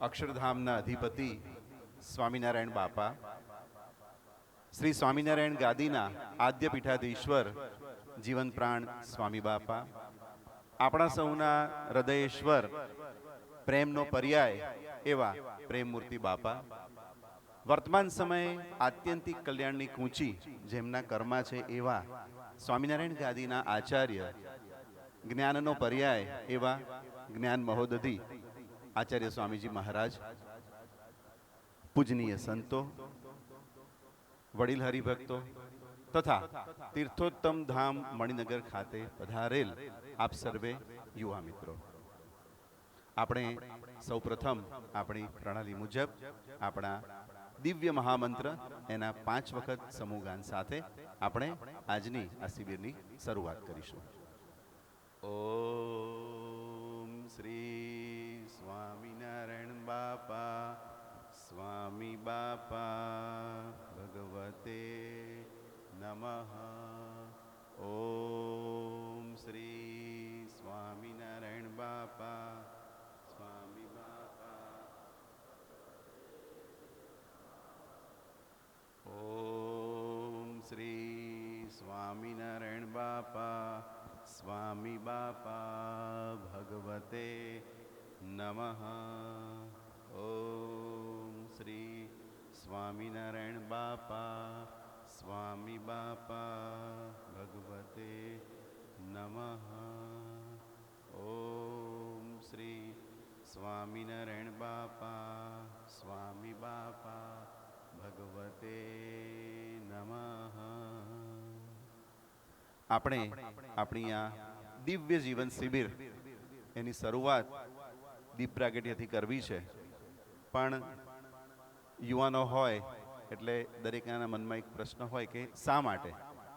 અક્ષરધામના અધિપતિ સ્વામિનારાયણ બાપા, શ્રી સ્વામિનારાયણ ગાદીના આદ્ય પીઠાધીશ્વર જીવન પ્રાણ સ્વામી બાપા, આપણા સૌના હૃદયેશ્વર, પ્રેમનો પર્યાય એવા પ્રેમમૂર્તિ બાપા, વર્તમાન સમયે આત્યંતિક કલ્યાણની કૂંચી જેમના કર્મા છે એવા સ્વામિનારાયણ ગાદીના આચાર્ય, જ્ઞાનનો પર્યાય એવા જ્ઞાન મહોદધિ આચાર્ય સ્વામીજી મહારાજ, પૂજનીય સંતો, વડીલ હરિભક્તો તથા તીર્થોત્તમ ધામ મણિનગર ખાતે પધારેલ આપ સર્વે યુવા મિત્રો, આપણે સૌપ્રથમ આપણી પ્રણાલી મુજબ આપણા દિવ્ય મહામંત્ર એના 5 વખત સમૂહગાન સાથે આપણે આજની આ શિબિરની શરૂઆત કરીશું. ઓમ શ્રી સ્વામિનારાયણ બાપા સ્વામી બાપા ભગવતે નમઃ. ઓમ શ્રી સ્વામિનારાયણ બાપા સ્વામી બાપા. ઓમ શ્રી સ્વામિનારાયણ બાપા સ્વામી બાપા ભગવતે નમઃ. ઓમ શ્રી સ્વામિનારાયણ બાપા સ્વામી બાપા ભગવતે નમઃ. ઓમ શ્રી સ્વામિનારાયણ બાપા સ્વામી બાપા ભગવતે નમઃ. આપણે આપણી આ દિવ્ય જીવન શિબિર એની શરૂઆત દીપ પ્રાગટ્યથી કરવી છે, પણ યુવાનો હોય એટલે દરેકના મનમાં એક પ્રશ્ન હોય કે શા માટે,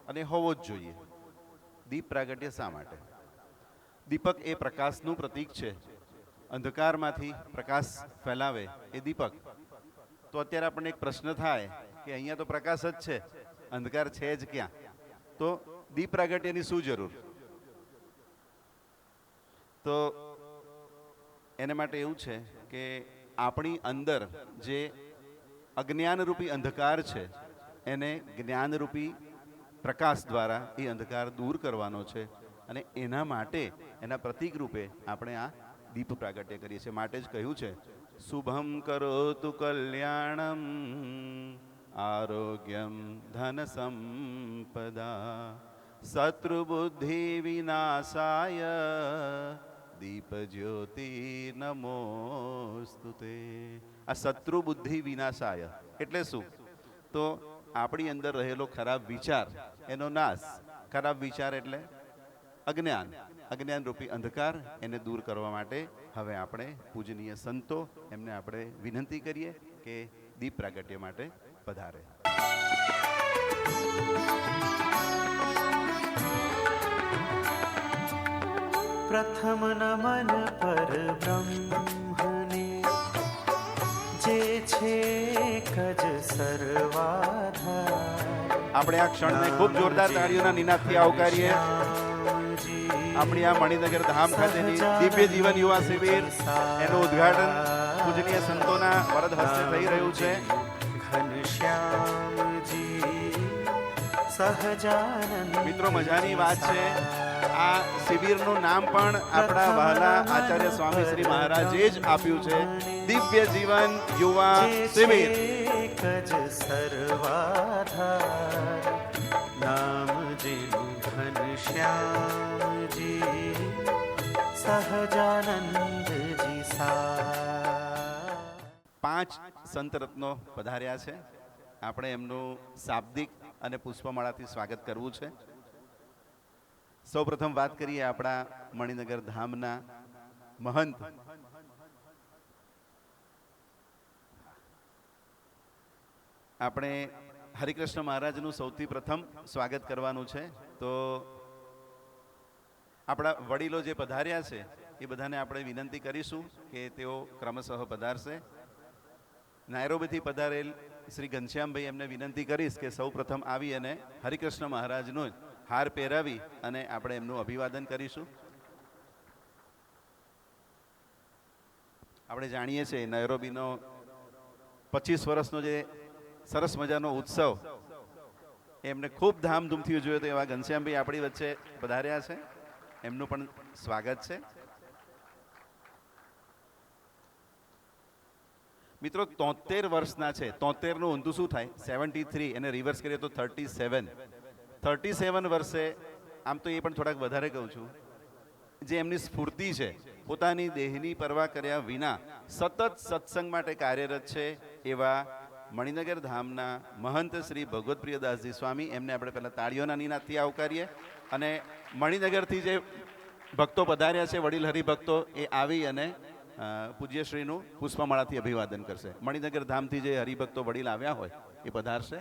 અને હોવો જ જોઈએ. દીપ પ્રાગટ્ય શા માટે? દીપક એ પ્રકાશનું પ્રતીક છે. અંધકારમાંથી પ્રકાશ ફેલાવે એ દીપક. તો અત્યારે આપણને એક પ્રશ્ન થાય કે અહીંયા તો પ્રકાશ જ છે, અંધકાર છે જ ક્યાં? તો દીપ પ્રાગટ્યની શું જરૂર? તો એને માટે એવું છે કે આપણી અંદર જે અજ્ઞાનરૂપી અંધકાર છે એને જ્ઞાનરૂપી પ્રકાશ દ્વારા એ અંધકાર દૂર કરવાનો છે, અને એના માટે એના પ્રતીક રૂપે આપણે આ દીપ પ્રાગટ્ય કરીએ છીએ. માટે જ કહ્યું છે શુભમ કરોતુ કલ્યાણમ આરોગ્યમ ધન સંપદા શત્રુબુદ્ધિ વિનાશાય દીપ જ્યોતિ નમોસ્તુતે. આ શત્રુ બુદ્ધિ વિનાશાય એટલે શું? તો આપણી અંદર રહેલો ખરાબ વિચાર એનો નાશ. ખરાબ વિચાર એટલે અજ્ઞાન, અજ્ઞાન રૂપી અંધકાર, એને દૂર કરવા માટે હવે આપણે પૂજનીય સંતો એમને આપણે વિનંતી કરીએ કે દીપ પ્રાગટ્ય માટે પધારે. પ્રથમ નમન પર બ્રહ્મને જે છે કજ સર્વાધાર. આપણે આ ક્ષણને ખૂબ જોરદાર તાળીઓના નિનાદથી આવકારીએ. આપણી આ મણિનગર ધામ ખાતેની દિવ્ય જીવન યુવા શિબિર એનું ઉદ્ઘાટન પૂજનીય સંતોના વરદ હસ્તે થઈ રહ્યું છે. મિત્રો, મજાની વાત છે, આ શિબિરનું નામ પણ આપણા વહાલા આચાર્ય સ્વામી શ્રી મહારાજે જ આપ્યું છે, દિવ્ય જીવન યુવા શિબિર. નામ જેનું ઘનશ્યામજી સહજાનંદજી સા. 5 સંત રત્નો પધાર્યા છે. આપણે એમનું શાબ્દિક અને પુષ્પમાળાથી સ્વાગત કરવું છે. સૌપ્રથમ વાત કરીએ આપણા મણિનગર ધામના મહંત આપણે હરિકૃષ્ણ મહારાજનું સૌથી પ્રથમ સ્વાગત કરવાનું છે. તો આપણા વડીલો જે પધાર્યા છે એ બધાને આપણે વિનંતી કરીશું કે તેઓ ક્રમશઃ પધારશે. નાયરોબીથી પધારેલ શ્રી ઘનશ્યામભાઈ એમને વિનંતી કરીશ કે સૌ પ્રથમ આવી અને હરિકૃષ્ણ મહારાજનો હાર પહેરાવી અને આપણે એમનું અભિવાદન કરીશું. આપણે જાણીએ છીએ નૈરોબીનો 25 વર્ષનો જે સરસ મજાનો ઉત્સવ એમને ખૂબ ધામધૂમથી ઉજવ્યો તો એવા ઘનશ્યામભાઈ આપણી વચ્ચે પધાર્યા છે. એમનું પણ સ્વાગત છે. મિત્રો 73 વર્ષના છે. 73 નું ઊંધું શું થાય? 73. એને રિવર્સ કરીએ તો 37 વર્ષે, આમ તો એ પણ થોડાક વધારે કહું છું, જે એમની સ્ફૂર્તિ છે, પોતાની દેહની પરવા કર્યા વિના સતત સત્સંગ માટે કાર્યરત છે એવા મણિનગર ધામના મહંત શ્રી ભગવત પ્રિયદાસજી સ્વામી, એમને આપણે પહેલાં તાળીઓના નિનાદથી આવકારીએ. અને મણિનગરથી જે ભક્તો પધાર્યા છે, વડીલ હરિભક્તો, એ આવી અને પૂજ્યશ્રીનું પુષ્પમાળાથી અભિવાદન કરશે. મણિનગર ધામથી જે હરિભક્તો વડીલ આવ્યા હોય એ પધારશે.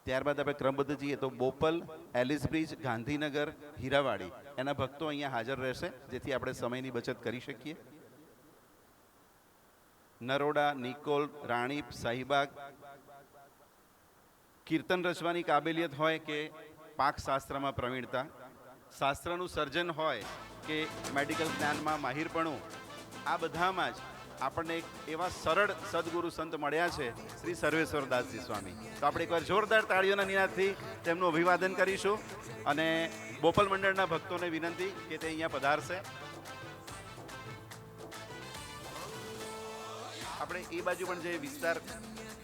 ત્યારબાદ આપણે ક્રમબદ્ધ જઈએ તો બોપલ, એલિસ બ્રિજ, ગાંધીનગર, હીરાવાડી એના ભક્તો અહીંયા હાજર રહેશે, જેથી આપણે સમયની બચત કરી શકીએ. નરોડા, નિકોલ, રાણીપ, શાહીબાગ કીર્તન રચવાની કાબેલિયત હોય કે પાક શાસ્ત્રમાં પ્રવીણતા, શાસ્ત્રનું સર્જન હોય કે મેડિકલ જ્ઞાનમાં માહિરપણું, આ બધામાં જ આપણને એવા સરળ સદગુરુ સંત મળ્યા છે શ્રી સર્વેશ્વરદાસજી સ્વામી. તો આપણે એકવાર જોરદાર તાળીઓના નિનાદથી તેમનું અભિવાદન કરીશું. અને બોપલ મંડળના ભક્તોને વિનંતી કે તે અહીંયા પધારશે. આપણે એ બાજુ પણ જે વિસ્તાર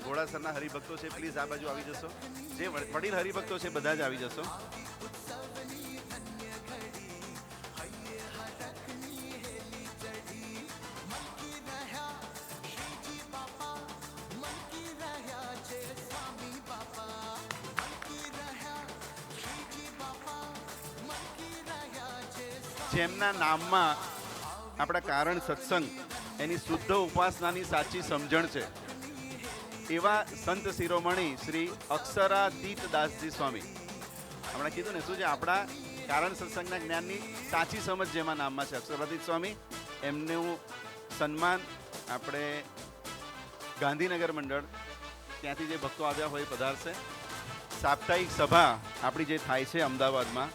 ઘોડાસરના હરિભક્તો છે, પ્લીઝ આ બાજુ આવી જશો. જે વડીલ હરિભક્તો છે બધા જ આવી જશો. જેમના નામમાં આપણા કારણ સત્સંગ, એની શુદ્ધ ઉપાસનાની સાચી સમજણ છે, એવા સંત શિરોમણી શ્રી અક્ષરાતીત દાસજી સ્વામી. હમણાં કીધું ને શું છે, આપણા કારણ સત્સંગના જ્ઞાનની સાચી સમજ જેમાં નામમાં છે, અક્ષરાતીત સ્વામી. એમનું સન્માન આપણે ગાંધીનગર મંડળ, ત્યાંથી જે ભક્તો આવ્યા હોય પધારશે. સાપ્તાહિક સભા આપણી જે થાય છે અમદાવાદમાં,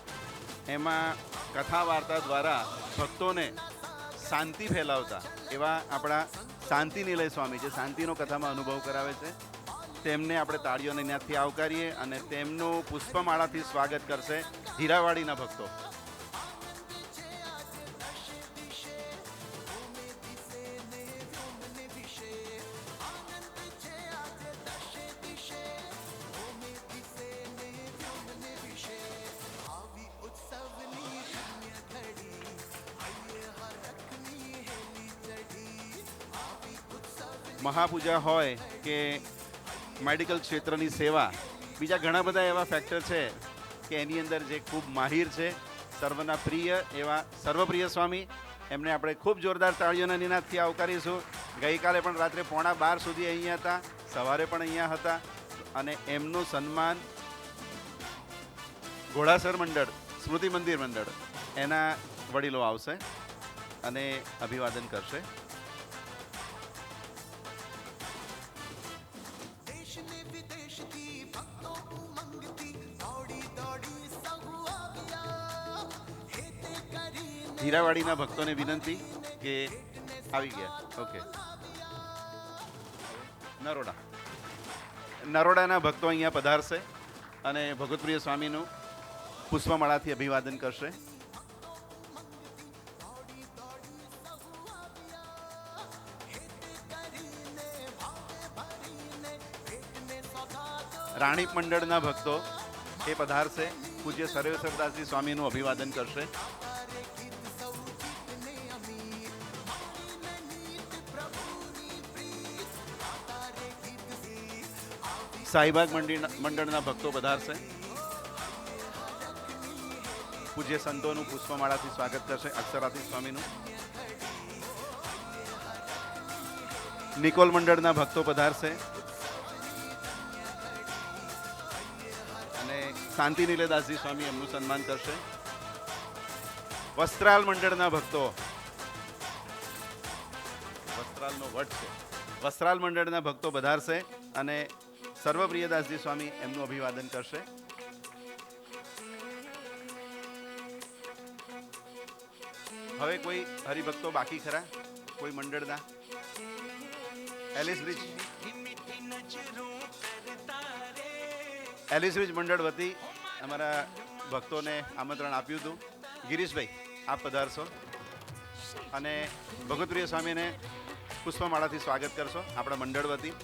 એમાં કથા વાર્તા દ્વારા ભક્તોને શાંતિ ફેલાવતા એવા આપણા શાંતિ નિલય સ્વામી, જે શાંતિનો કથામાં અનુભવ કરાવે છે, તેમને આપણે તાળીઓના નિનાદથી આવકારીએ. અને તેમનું પુષ્પમાળાથી સ્વાગત કરશે હીરાવાડીના ભક્તો. મહાપૂજા હોય કે મેડિકલ ક્ષેત્રની સેવા, બીજા ઘણા બધા એવા ફેક્ટર છે કે એની અંદર જે ખૂબ માહિર છે, સર્વના પ્રિય એવા સર્વપ્રિય સ્વામી, એમને આપણે ખૂબ જોરદાર તાળીઓના નિનાદથી આવકારીશું. ગઈકાલે પણ રાત્રે 11:15 સુધી અહીંયા હતા, સવારે પણ અહીંયા હતા. અને એમનું સન્માન ઘોડાસર મંડળ, સ્મૃતિ મંદિર મંડળ, એના વડીલો આવશે અને અભિવાદન કરશે. હીરાવાડીના ભક્તોને વિનંતી કે આવી ગયા. ઓકે, નરોડાના ભક્તો અહીંયા પધારશે અને ભગવતપ્રિય સ્વામીનું પુષ્પમાળાથી અભિવાદન કરશે. રાણીપ મંડળના ભક્તો એ પધારશે, પૂજ્ય સર્વેશ્વરદાસજી સ્વામીનું અભિવાદન કરશે. શાહીબાગ મંડળના ભક્તો પધારશે, પૂજ્ય સંતોનું પુષ્પમાળાથી સ્વાગત કરશે અક્ષરાતીત સ્વામીનું. નિકોલ મંડળના ભક્તો પધારશે અને શાંતિ નિલયદાસજી સ્વામી એમનું સન્માન કરશે. વસ્ત્રાલ મંડળના ભક્તો, વસ્ત્રાલનો વટ છે, વસ્ત્રાલ મંડળના ભક્તો પધારશે અને સર્વપ્રિયદાસજી સ્વામી એમનું અભિવાદન કરશે. હવે કોઈ હરિભક્તો બાકી ખરા? કોઈ મંડળના? એલિસ બ્રિજ મંડળ વતી અમારા ભક્તોને આમંત્રણ આપ્યું હતું. ગિરીશભાઈ, આપ પધારશો અને ભગવતપ્રિય સ્વામીને પુષ્પમાળાથી સ્વાગત કરશો આપણા મંડળ વતી.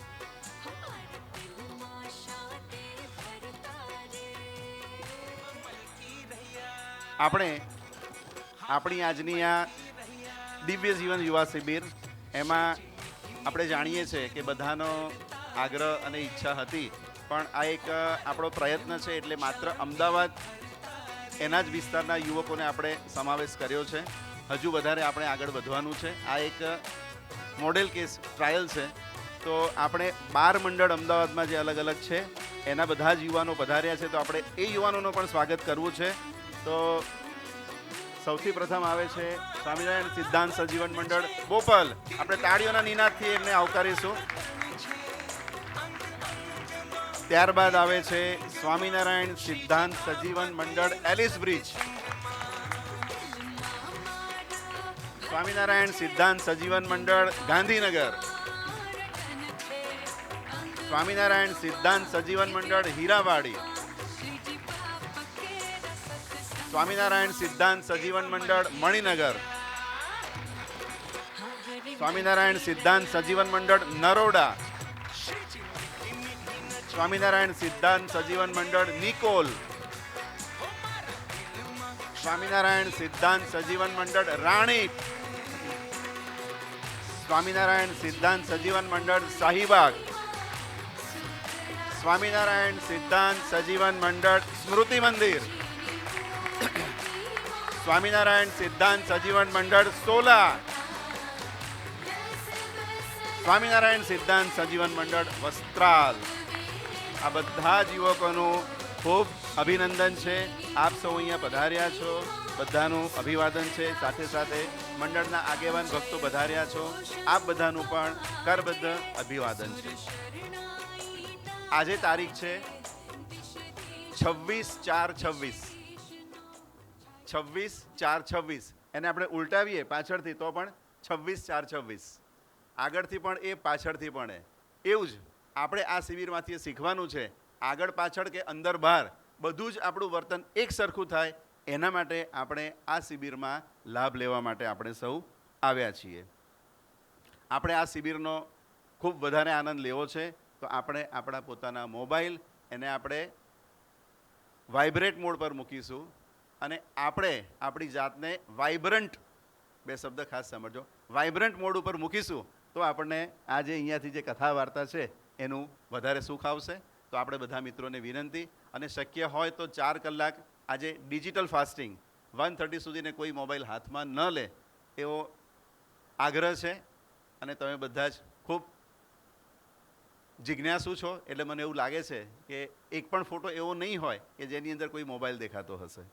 આપણે આપણી આજની આ દિવ્ય જીવન યુવા શિબિર એમાં આપણે જાણીએ છીએ કે બધાનો આગ્રહ અને ઈચ્છા હતી, પણ આ એક આપણો પ્રયત્ન છે એટલે માત્ર અમદાવાદ એના જ વિસ્તારના યુવકોને આપણે સમાવેશ કર્યો છે. હજુ વધારે આપણે આગળ વધવાનું છે. આ એક મોડેલ કેસ ટ્રાયલ છે. તો આપણે 12 મંડળ અમદાવાદમાં જે અલગ અલગ છે એના બધા જ યુવાનો પધાર્યા છે, તો આપણે એ યુવાનોનું પણ સ્વાગત કરવું છે. તો સૌથી પ્રથમ આવે છે સ્વામિનારાયણ સિદ્ધાંત સજીવન મંડળ બોપલ. આપણે તાળીઓના નિનાદથી એમને આવકારીશું. ત્યારબાદ આવે છે સ્વામિનારાયણ સિદ્ધાંત સજીવન મંડળ એલિસ બ્રિજ. સ્વામિનારાયણ સિદ્ધાંત સજીવન મંડળ ગાંધીનગર. સ્વામિનારાયણ સિદ્ધાંત સજીવન મંડળ હીરાવાડી. સ્વામિનારાયણ સિદ્ધાંત સજીવન મંડળ મણિનગર. સ્વામિનારાયણ સિદ્ધાંત સજીવન મંડળ નરોડા. સ્વામિનારાયણ સિદ્ધાંત સજીવન મંડળ નિકોલ. સ્વામિનારાયણ સિદ્ધાંત સજીવન મંડળ રાણીપ. સ્વામિનારાયણ સિદ્ધાંત સજીવન મંડળ શાહીબાગ. સ્વામિનારાયણ સિદ્ધાંત સજીવન મંડળ સ્મૃતિ મંદિર. સ્વામિનારાયણ સિદ્ધાંત સજીવન મંડળ સોલા. સ્વામિનારાયણ સિદ્ધાંત સજીવન મંડળ વસ્ત્રાલ. આ બધા જ યુવકોનું ખૂબ અભિનંદન છે. આપ સૌ અહીંયા પધાર્યા છો, બધાનું અભિવાદન છે. સાથે સાથે મંડળના આગેવાન ભક્તો પધાર્યા છો, આપ બધાનું પણ કરબદ્ધ અભિવાદન છે. આજે તારીખ છે 26/4/26. 26/4/26. એને આપણે ઉલટાવીએ પાછળથી તો પણ 26/4/26. આગળથી પણ એ, પાછળથી પણ એ. એવું જ આપણે આ શિબિરમાંથી શીખવાનું છે. આગળ પાછળ કે અંદર બહાર બધું જ આપણું વર્તન એક સરખું થાય, એના માટે આપણે આ શિબિરમાં લાભ લેવા માટે આપણે સૌ આવ્યા છીએ. આપણે આ શિબિરનો ખૂબ વધારે આનંદ લેવો છે, તો આપણે આપણા પોતાના મોબાઈલ એને આપણે વાઇબ્રેટ મોડ પર મૂકીશું અને આપણે આપણી જાતને વાઇબ્રન્ટ, બે શબ્દ ખાસ સમજો, વાઇબ્રન્ટ મોડ ઉપર મૂકીશું તો આપણને આજે અહીંયાથી જે કથા વાર્તા છે એનું વધારે સુખ આવશે. તો આપણે બધા મિત્રોને વિનંતી, અને શક્ય હોય તો 4 કલાક આજે ડિજિટલ ફાસ્ટિંગ 1:30 સુધીને કોઈ મોબાઈલ હાથમાં ન લે એવો આગ્રહ છે. અને તમે બધા જ ખૂબ જિજ્ઞાસુ છો, એટલે મને એવું લાગે છે કે એક પણ ફોટો એવો નહીં હોય કે જેની અંદર કોઈ મોબાઈલ દેખાતો હશે.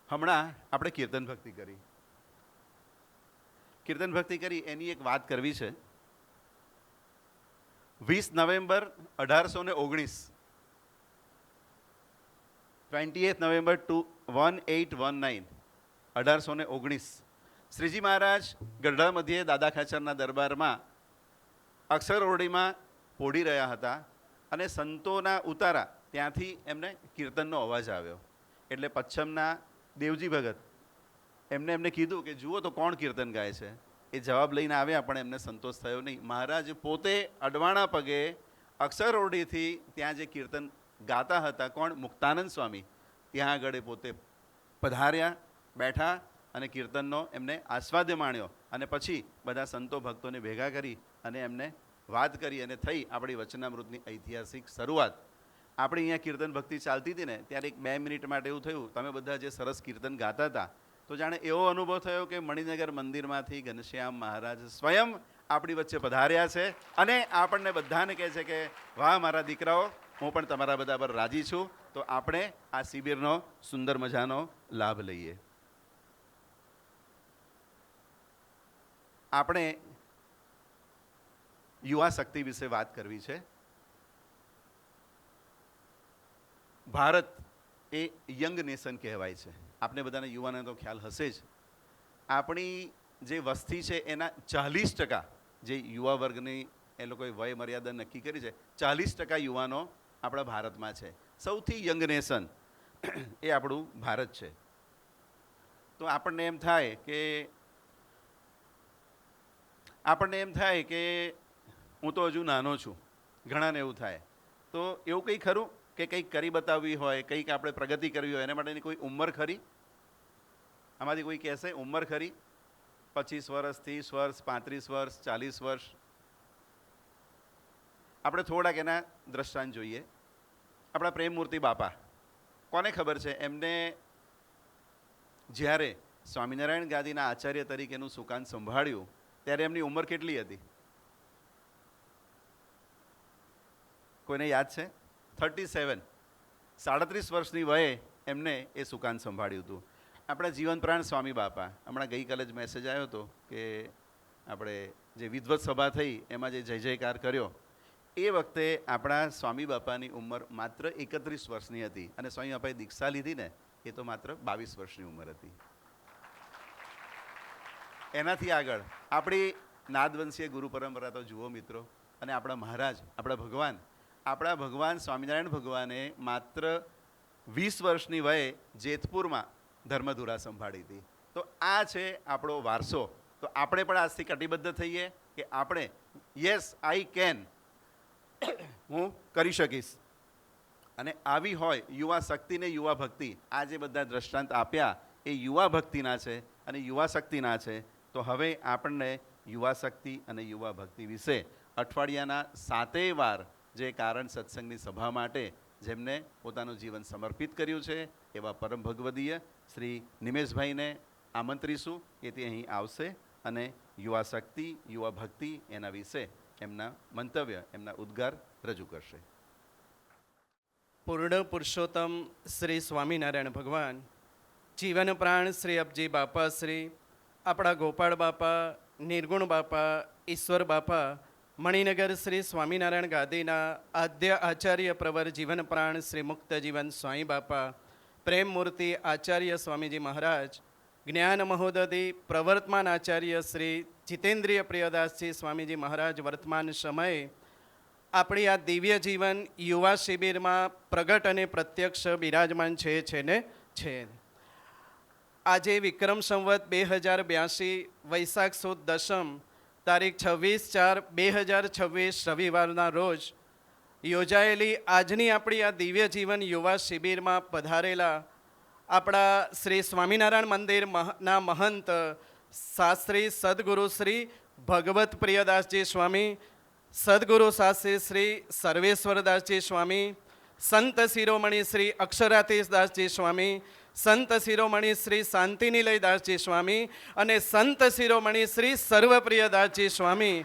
હમણાં આપણે કીર્તન ભક્તિ કરી. કીર્તન ભક્તિ કરી એની એક વાત કરવી છે. 20 નવેમ્બર 1819, 28 નવેમ્બર 1819, 1819 શ્રીજી મહારાજ ગઢડા મધ્યે દાદા ખાચરના દરબારમાં અક્ષર ઓરડીમાં પોઢી રહ્યા હતા અને સંતોના ઉતારા ત્યાંથી એમને કીર્તનનો અવાજ આવ્યો. એટલે પચ્છમના દેવજી ભગત એમને કીધું કે જુઓ તો કોણ કીર્તન ગાય છે. એ જવાબ લઈને આવ્યા, પણ એમને સંતોષ થયો નહીં. મહારાજ પોતે અડવાણા પગે અક્ષર ઓરડીથી ત્યાં જે કીર્તન ગાતા હતા, કોણ? મુક્તાનંદ સ્વામી, ત્યાં આગળ પોતે પધાર્યા, બેઠા અને કીર્તનનો એમને આસ્વાદ્ય માણ્યો. અને પછી બધા સંતો ભક્તોને ભેગા કરી અને એમને વાત કરી અને થઈ આપણી વચનામૃતની ઐતિહાસિક શરૂઆત. આપણે અહીંયા કીર્તન ભક્તિ ચાલતી હતી ને ત્યારે 2 મિનિટ માટે એવું થયું, તમે બધા જે સરસ કીર્તન ગાતા હતા તો જાણે એવો અનુભવ થયો કે મણિનગર મંદિરમાંથી ઘનશ્યામ મહારાજ સ્વયં આપણી વચ્ચે પધાર્યા છે અને આપણને બધાને કહે છે કે વાહ મારા દીકરાઓ, હું પણ તમારા બધા પર રાજી છું. તો આપણે આ શિબિરનો સુંદર મજાનો લાભ લઈએ. આપણે યુવા શક્તિ વિશે વાત કરવી છે. ભારત એ યંગ નેશન કહેવાય છે. આપણે બધાને યુવાને તો ખ્યાલ હશે જ. આપણી જે વસ્તી છે એના 40% જે યુવા વર્ગની એ લોકોએ વય મર્યાદા નક્કી કરી છે, 40% યુવાનો આપણા ભારતમાં છે. સૌથી યંગ નેશન એ આપણું ભારત છે. તો આપણને એમ થાય કે હું તો હજુ નાનો છું. ઘણાને એવું થાય. તો એવું કંઈ ખરું કે કંઈક કરી બતાવવી હોય, કંઈક આપણે પ્રગતિ કરવી હોય, એના માટેની કોઈ ઉંમર ખરી? આમાંથી કોઈ કહેશે ઉંમર ખરી? 25 વર્ષ, 30 વર્ષ, 35 વર્ષ, 40 વર્ષ? આપણે થોડાક એના દ્રષ્ટાંત જોઈએ. આપણા પ્રેમમૂર્તિ બાપા, કોને ખબર છે એમને જ્યારે સ્વામિનારાયણ ગાદીના આચાર્ય તરીકેનું સુકાન સંભાળ્યું ત્યારે એમની ઉંમર કેટલી હતી? કોઈને યાદ છે? 37. 37 વર્ષની વયે એમને એ સુકાન સંભાળ્યું હતું. આપણા જીવન પ્રાણ સ્વામી બાપા, હમણાં ગઈકાલે જ મેસેજ આવ્યો હતો કે આપણે જે વિદ્વત સભા થઈ એમાં જે જય જયકાર કર્યો, એ વખતે આપણા સ્વામી બાપાની ઉંમર માત્ર 31 વર્ષની હતી અને સ્વામી બાપાએ દીક્ષા લીધી ને એ તો માત્ર 22 વર્ષની ઉંમર હતી. એનાથી આગળ આપણી નાદવંશીય ગુરુ પરંપરા તો જુઓ મિત્રો. અને આપણા મહારાજ, આપણા ભગવાન સ્વામિનારાયણ ભગવાને માત્ર 20 વર્ષની વયે જેતપુરમાં ધર્મધુરા સંભાળી હતી. તો આ છે આપણો વારસો. તો આપણે પણ આજથી કટિબદ્ધ થઈએ કે આપણે યસ આઈ કેન, હું કરી શકીશ. અને આવી હોય યુવા શક્તિ ને યુવા ભક્તિ, આ જે બધા દ્રષ્ટાંત આપ્યા એ યુવા ભક્તિના છે અને યુવા શક્તિના છે. તો હવે આપણને યુવા શક્તિ અને યુવા ભક્તિ વિશે અઠવાડિયાના 7 વાર જે કારણ સત્સંગની સભા માટે જેમને પોતાનું જીવન સમર્પિત કર્યું છે એવા પરમ ભગવદીય શ્રી નિમેશભાઈને આમંત્રીશું કે તે અહીં આવશે અને યુવા શક્તિ, યુવા ભક્તિ એના વિશે એમના મંતવ્ય, એમના ઉદ્ગાર રજૂ કરશે. પૂર્ણ પુરુષોત્તમ શ્રી સ્વામિનારાયણ ભગવાન, જીવન પ્રાણ શ્રી અબજી બાપા શ્રી, આપણા ગોપાળ બાપા, નિર્ગુણ બાપા, ઈશ્વર બાપા, મણિનગર શ્રી સ્વામિનારાયણ ગાદીના આદ્ય આચાર્ય પ્રવર જીવન પ્રાણ શ્રી મુક્ત જીવન સ્વામી બાપા, પ્રેમ મૂર્તિ આચાર્ય સ્વામીજી મહારાજ, જ્ઞાન મહોદધિ પ્રવર્તમાન આચાર્ય શ્રી જીતેન્દ્રિય પ્રિયદાસજી સ્વામીજી મહારાજ વર્તમાન સમયે આપણી આ દિવ્ય જીવન યુવા શિબિરમાં પ્રગટ અને પ્રત્યક્ષ બિરાજમાન છે. આજે વિક્રમ સંવત 2082 વૈશાખ સુદ દશમ તારીખ 26/4/2026 રવિવારના રોજ યોજાયેલી આજની આપણી આ દિવ્ય જીવન યુવા શિબિરમાં પધારેલા આપણા શ્રી સ્વામિનારાયણ મંદિરના મહંત શાસ્ત્રી સદગુરુ શ્રી ભગવત પ્રિયદાસજી સ્વામી, સદગુરુ શાસ્ત્રી શ્રી સર્વેશ્વરદાસજી સ્વામી, સંત શિરોમણી શ્રી અક્ષરાતીશદાસજી સ્વામી, સંત શિરોમણી શ્રી શાંતિનિલયદાસજી સ્વામી અને સંત શિરોમણી શ્રી સર્વપ્રિયદાસજી સ્વામી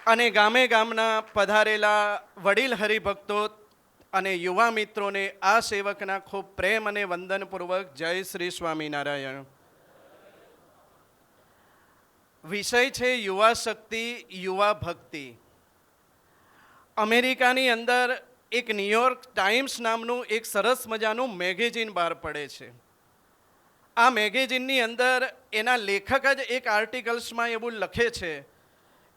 અને ગામે ગામના પધારેલા વડીલ હરિભક્તો અને યુવા મિત્રોને આ સેવકના ખૂબ પ્રેમ અને વંદનપૂર્વક જય શ્રી સ્વામિનારાયણ. વિષય છે યુવા શક્તિ, યુવા ભક્તિ. અમેરિકાની અંદર એક ન્યૂયોર્ક ટાઈમ્સ નામનું એક સરસ મજાનું મેગેઝિન બહાર પડે છે. આ મેગેઝિનની અંદર એના લેખક જ એક આર્ટિકલ્સમાં એવું લખે છે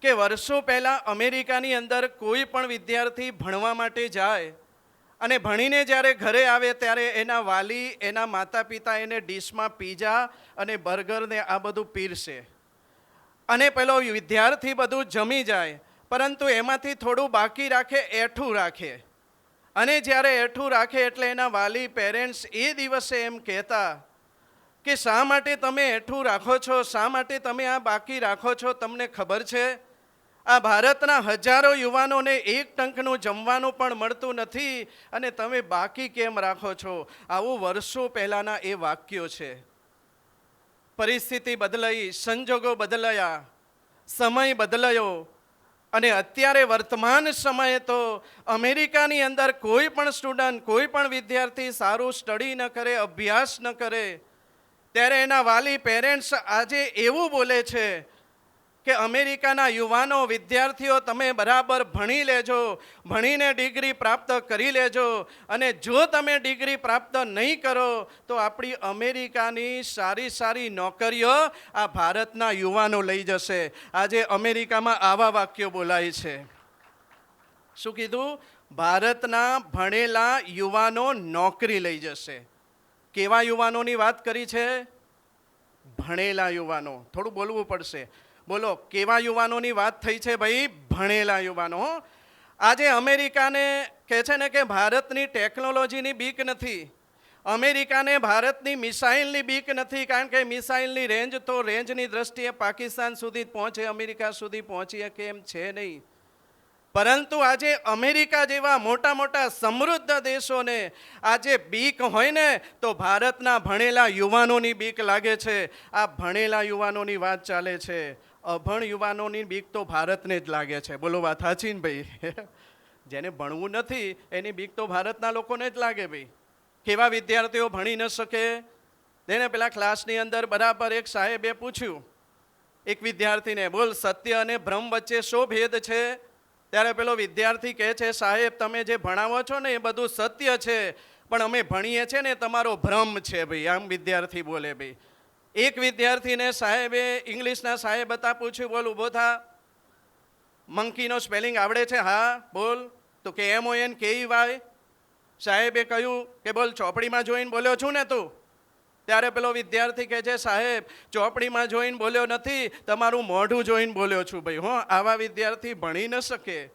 કે વર્ષો પહેલાં અમેરિકાની અંદર કોઈ પણ વિદ્યાર્થી ભણવા માટે જાય અને ભણીને જ્યારે ઘરે આવે ત્યારે એના વાલી, એના માતા પિતા એને ડીશમાં પીઝા અને બર્ગરને આ બધું પીરસે અને પેલો વિદ્યાર્થી બધું જમી જાય, પરંતુ એમાંથી થોડું બાકી રાખે, એઠું રાખે. અને જ્યારે એઠું રાખે એટલે એના વાલી પેરેન્ટ્સ એ દિવસે એમ કહેતા કે શા માટે તમે એઠું રાખો છો, શા માટે તમે આ બાકી રાખો છો? તમને ખબર છે આ ભારતના હજારો યુવાનોને એક ટંકનું જમવાનું પણ મળતું નથી અને તમે બાકી કેમ રાખો છો? આવું વર્ષો પહેલાંના એ વાક્યો છે. પરિસ્થિતિ બદલાઈ, સંજોગો બદલાયા, સમય બદલાયો અને અત્યારે વર્તમાન સમયે તો અમેરિકાની અંદર કોઈ પણ સ્ટુડન્ટ, કોઈ પણ વિદ્યાર્થી સારું સ્ટડી ન કરે, અભ્યાસ ન કરે, ત્યારે એના વાલી પેરેન્ટ્સ આજે એવું બોલે છે કે અમેરિકાના યુવાનો વિદ્યાર્થીઓ તમે બરાબર ભણી લેજો, ભણીને ડિગ્રી પ્રાપ્ત કરી લેજો, અને જો તમે ડિગ્રી પ્રાપ્ત નહીં કરો તો આપણી અમેરિકાની સારી સારી નોકરીઓ આ ભારતના યુવાનો લઈ જશે. આજે અમેરિકામાં આવા વાક્યો બોલાય છે. શું કીધું? ભારતના ભણેલા યુવાનો નોકરી લઈ જશે. કેવા યુવાનોની વાત કરી છે? ભણેલા યુવાનો. થોડું બોલવું પડશે. બોલો, કેવા યુવાનોની વાત થઈ છે ભાઈ? ભણેલા યુવાનો. આજે અમેરિકાને કહે છે ને કે ભારતની ટેકનોલોજીની બીક નથી, અમેરિકાને ભારતની મિસાઇલની બીક નથી, કારણ કે મિસાઇલની રેન્જ તો રેન્જની દ્રષ્ટિએ પાકિસ્તાન સુધી પહોંચે, અમેરિકા સુધી પહોંચી શકે એમ છે નહીં. પરંતુ આજે અમેરિકા જેવા મોટા મોટા સમૃદ્ધ દેશોને આજે બીક હોય ને તો ભારતના ભણેલા યુવાનોની બીક લાગે છે. આ ભણેલા યુવાનોની વાત ચાલે છે. અભણ યુવાનોની બીક તો ભારતને જ લાગે છે. બોલો, વાત સાચી ને ભાઈ? જેને ભણવું નથી એની બીક તો ભારતના લોકોને જ લાગે ભાઈ. કેવા વિદ્યાર્થીઓ ભણી ન શકે? તેને પેલા ક્લાસની અંદર બરાબર એક સાહેબે પૂછ્યું એક વિદ્યાર્થીને, બોલ સત્ય અને ભ્રમ વચ્ચે શો ભેદ છે? ત્યારે પેલો વિદ્યાર્થી કહે છે, સાહેબ તમે જે ભણાવો છો ને એ બધું સત્ય છે, પણ અમે ભણીએ છીએ ને તમારો ભ્રમ છે ભાઈ. આમ વિદ્યાર્થી બોલે ભાઈ. એક વિદ્યાર્થીને સાહેબે ઇંગ્લિશના સાહેબ હતા પૂછ્યું, બોલ ઊભો થા, મંકીનો સ્પેલિંગ આવડે છે? હા. બોલ. તો કે MONKEY. સાહેબે કહ્યું કે બોલ ચોપડીમાં જોઈને બોલ્યો છું ને તું? ત્યારે પેલો વિદ્યાર્થી કહે છે, સાહેબ ચોપડીમાં જોઈને બોલ્યો નથી, તમારું મોઢું જોઈને બોલ્યો છું ભાઈ. હો, આવા વિદ્યાર્થી ભણી ન શકે.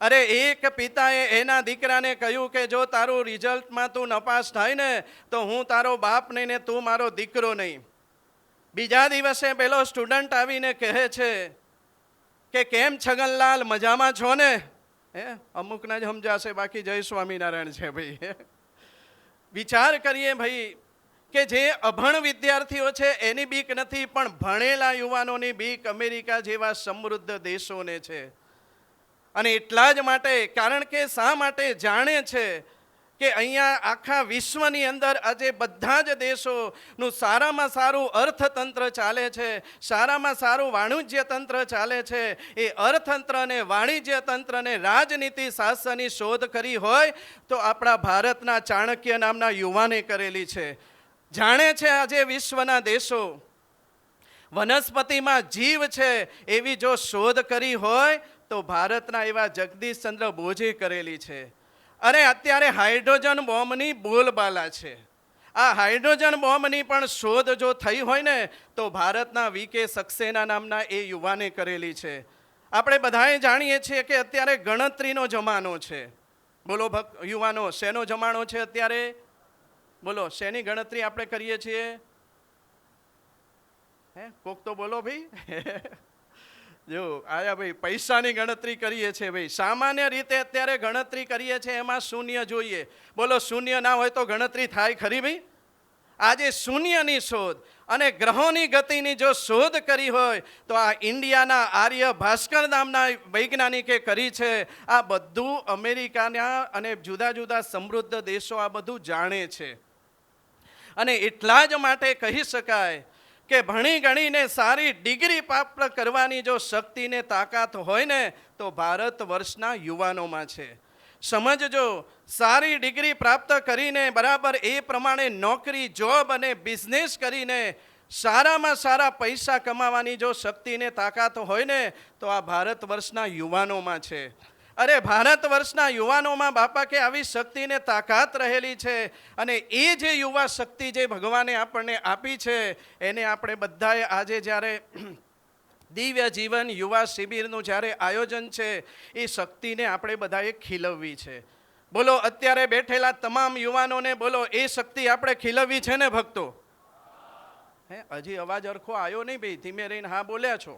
અરે એક પિતાએ એના દીકરાને કહ્યું કે જો તારું રિઝલ્ટમાં તું નપાસ થાય ને તો હું તારો બાપ નહીં ને તું મારો દીકરો નહીં. બીજા દિવસે પેલો સ્ટુડન્ટ આવીને કહે છે કે કેમ છગનલાલ, મજામાં છો ને? અમુકના જ સમજાશે, બાકી જય સ્વામિનારાયણ છે ભાઈ. વિચાર કરીએ ભાઈ કે જે અભણ વિદ્યાર્થીઓ છે એની બીક નથી, પણ ભણેલા યુવાનોની બીક અમેરિકા જેવા સમૃદ્ધ દેશોને છે. અને એટલા જ માટે, કારણ કે શા માટે? જાણે છે કે અહીંયા આખા વિશ્વની અંદર આજે બધા જ દેશોનું સારામાં સારું અર્થતંત્ર ચાલે છે, સારામાં સારું વાણિજ્ય તંત્ર ચાલે છે. એ અર્થતંત્ર અને વાણિજ્ય તંત્રને રાજનીતિ શાસ્ત્રની શોધ કરી હોય તો આપણા ભારતના ચાણક્ય નામના યુવાને કરેલી છે. જાણે છે આજે વિશ્વના દેશો વનસ્પતિમાં જીવ છે એવી જો શોધ કરી હોય તો ભારતના એવા જગદીશચંદ્ર બોઝે કરેલી છે. અરે અત્યારે હાઇડ્રોજન બોમ્બની બોલબાલા છે. આ હાઇડ્રોજન બોમ્બની પણ શોધ જો થઈ હોય ને તો ભારતના VK સક્સેના નામના એ યુવાને કરેલી છે. આપણે બધાએ જાણીએ છીએ કે અત્યારે ગણતરીનો જમાનો છે. બોલો યુવાનો, શેનો જમાનો છે અત્યારે? બોલો, શેની ગણતરી આપણે કરીએ છીએ? કોક તો બોલો ભાઈ. જો આયા ભાઈ, પૈસાની ગણતરી કરીએ છીએ ભાઈ. સામાન્ય રીતે અત્યારે ગણતરી કરીએ છીએ એમાં શૂન્ય જોઈએ. બોલો, શૂન્ય ના હોય તો ગણતરી થાય ખરી ભાઈ? આજે શૂન્યની શોધ અને ગ્રહોની ગતિની જો શોધ કરી હોય તો આ ઇન્ડિયાના આર્ય ભાસ્કર નામના વૈજ્ઞાનિકે કરી છે. આ બધું અમેરિકાના અને જુદા જુદા સમૃદ્ધ દેશો આ બધું જાણે છે. અને એટલા જ માટે કહી શકાય કે ભણી ગણીને સારી ડિગ્રી પ્રાપ્ત કરવાની જો શક્તિને તાકાત હોય ને તો ભારત વર્ષના યુવાનોમાં છે. સમજજો, સારી ડિગ્રી પ્રાપ્ત કરીને બરાબર એ પ્રમાણે નોકરી, જોબ અને બિઝનેસ કરીને સારામાં સારા પૈસા કમાવાની જો શક્તિને તાકાત હોય ને તો આ ભારત વર્ષના યુવાનોમાં છે. અરે ભારત વર્ષના યુવાનોમાં બાપા કે આવી શક્તિને તાકાત રહેલી છે. અને એ જે યુવા શક્તિ જે ભગવાને આપણને આપી છે એને આપણે બધાએ આજે જ્યારે દિવ્ય જીવન યુવા શિબિરનું જ્યારે આયોજન છે એ શક્તિને આપણે બધાએ ખીલવવી છે. બોલો, અત્યારે બેઠેલા તમામ યુવાનોને બોલો, એ શક્તિ આપણે ખીલવવી છે ને ભક્તો? હજી અવાજ અરખો આવ્યો નહીં ભાઈ, ધીમે રહીને હા બોલ્યા છો.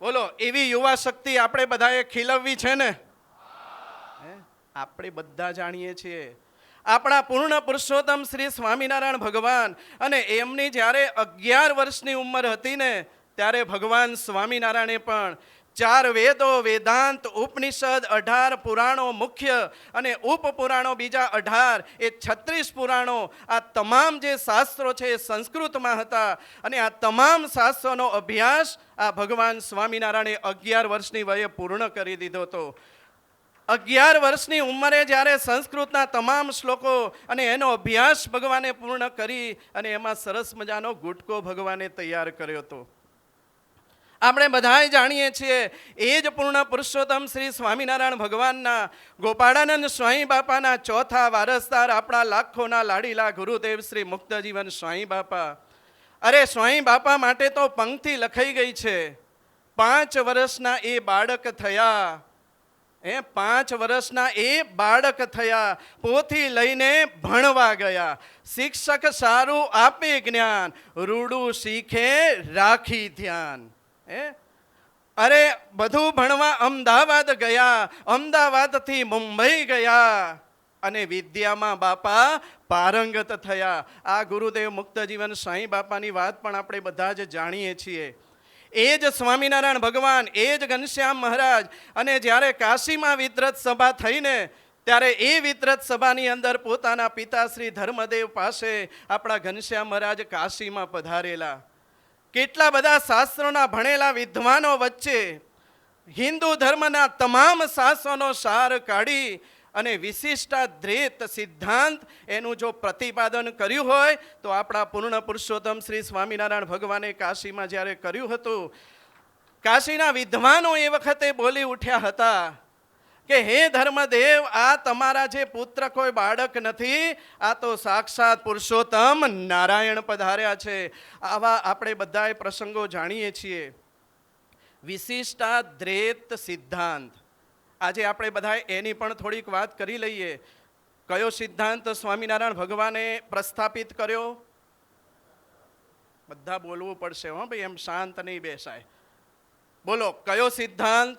બોલો, એવી યુવા શક્તિ આપણે બધાએ ખીલવવી છે ને? આપણે બધા જાણીએ છીએ આપણા પૂર્ણ પુરુષોત્તમ શ્રી સ્વામિનારાયણ ભગવાન, અને એમની જ્યારે 11 વર્ષની ઉંમર હતી ને ત્યારે ભગવાન સ્વામિનારાયણે પણ 4 વેદો, વેદાંત, ઉપનિષદ, 18 પુરાણો મુખ્ય અને ઉપપુરાણો બીજા 18, એ 36 પુરાણો, આ તમામ જે શાસ્ત્રો છે એ સંસ્કૃતમાં હતા. અને આ તમામ શાસ્ત્રોનો અભ્યાસ આ ભગવાન સ્વામિનારાયણે 11 વર્ષની વયે પૂર્ણ કરી દીધો હતો. 11 વર્ષની ઉંમરે જ્યારે સંસ્કૃતના તમામ શ્લોકો અને એનો અભ્યાસ ભગવાને પૂર્ણ કરી અને એમાં સરસ મજાનો ગુટકો ભગવાને તૈયાર કર્યો હતો. આપણે બધાય જાણીએ છીએ એ જ પૂર્ણ પુરુષોત્તમ શ્રી સ્વામિનારાયણ ભગવાનના ગોપાળાનંદ સ્વામી બાપાના ચોથા વારસદાર આપણા લાખોના લાડીલા ગુરુદેવ શ્રી મુક્તજીવન સ્વામી બાપા. અરે સ્વામી બાપા માટે તો પંક્તિ લખાઈ ગઈ છે. 5 વર્ષના એ બાળક થયા, 5 વર્ષના એ બાળક થયા, પોથી લઈને ભણવા ગયા. શિક્ષક સારું આપે જ્ઞાન, રૂડું શીખે રાખી ધ્યાન. અરે બધું ભણવા અમદાવાદ ગયા, અમદાવાદથી મુંબઈ ગયા અને વિદ્યામાં બાપા પારંગત થયા. આ ગુરુદેવ મુક્તજીવન સાંઈ બાપાની વાત પણ આપણે બધા જ જાણીએ છીએ. એ જ સ્વામિનારાયણ ભગવાન, એ જ ઘનશ્યામ મહારાજ. અને જ્યારે કાશીમાં વિદ્રત સભા થઈને ત્યારે એ વિદ્રત સભાની અંદર પોતાના પિતાશ્રી ધર્મદેવ પાસે આપણા ઘનશ્યામ મહારાજ કાશીમાં પધારેલા. કેટલા બધા શાસ્ત્રોના ભણેલા વિદ્વાનો વચ્ચે હિન્દુ ધર્મના તમામ શાસ્ત્રોનો સાર કાઢી અને વિશિષ્ટાદ્વૈત સિદ્ધાંત એનું જો પ્રતિપાદન કર્યું હોય તો આપણા પૂર્ણ પુરુષોત્તમ શ્રી સ્વામિનારાયણ ભગવાને કાશીમાં જ્યારે કર્યું હતું, કાશીના વિદ્વાનો એ વખતે બોલી ઉઠ્યા હતા કે હે ધર્મદેવ, આ તમારા જે પુત્ર કોઈ બાળક નથી, આ તો સાક્ષાત પુરુષોત્તમ નારાયણ પધાર્યા છે. આવા આપણે બધાએ પ્રસંગો જાણીએ છીએ. વિશિષ્ટાદ્વૈત સિદ્ધાંત, આજે આપણે બધા એની પણ થોડીક વાત કરી લઈએ. કયો સિદ્ધાંત સ્વામિનારાયણ ભગવાને પ્રસ્થાપિત કર્યો? બધા બોલવું પડશે હો ભાઈ, એમ શાંત નહીં બેસાય. બોલો, કયો સિદ્ધાંત?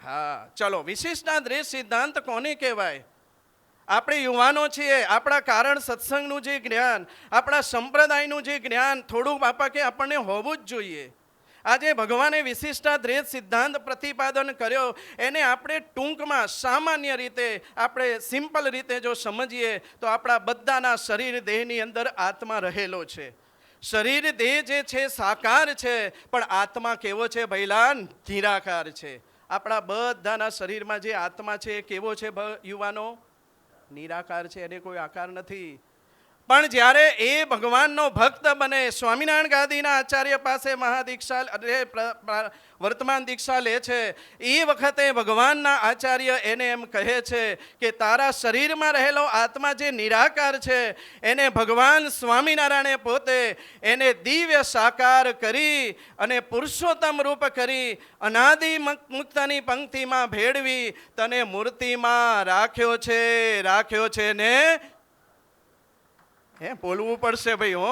હા, ચલો. વિશિષ્ટાદ્વૈત સિદ્ધાંત કોને કહેવાય? આપણે યુવાનો છીએ, આપણા કારણ સત્સંગનું જે જ્ઞાન, આપણા સંપ્રદાયનું જે જ્ઞાન થોડું બાપા કે આપણને હોવું જ જોઈએ. આજે ભગવાને વિશિષ્ટાદ્વૈત સિદ્ધાંત પ્રતિપાદન કર્યો, એને આપણે ટૂંકમાં સામાન્ય રીતે આપણે સિમ્પલ રીતે જો સમજીએ તો આપણા બધાના શરીર દેહની અંદર આત્મા રહેલો છે. શરીર દેહ જે છે સાકાર છે, પણ આત્મા કેવો છે ભૈલા? નિરાકાર છે. આપણા બધાના શરીરમાં જે આત્મા છે એ કેવો છે યુવાનો? નિરાકાર છે, એને કોઈ આકાર નથી. પણ જ્યારે એ ભગવાનનો ભક્ત બને, સ્વામિનારાયણ ગાદીના આચાર્ય પાસે મહાદીક્ષા વર્તમાન દીક્ષા લે છે, એ વખતે ભગવાનના આચાર્ય એને એમ કહે છે કે તારા શરીરમાં રહેલો આત્મા જે નિરાકાર છે એને ભગવાન સ્વામિનારાયણે પોતે એને દિવ્ય સાકાર કરી અને પુરુષોત્તમ રૂપ કરી અનાદિ મુક્તની પંક્તિમાં ભેળવી તને મૂર્તિમાં રાખ્યો છે ને બોલવું પડશે ભાઈ હો.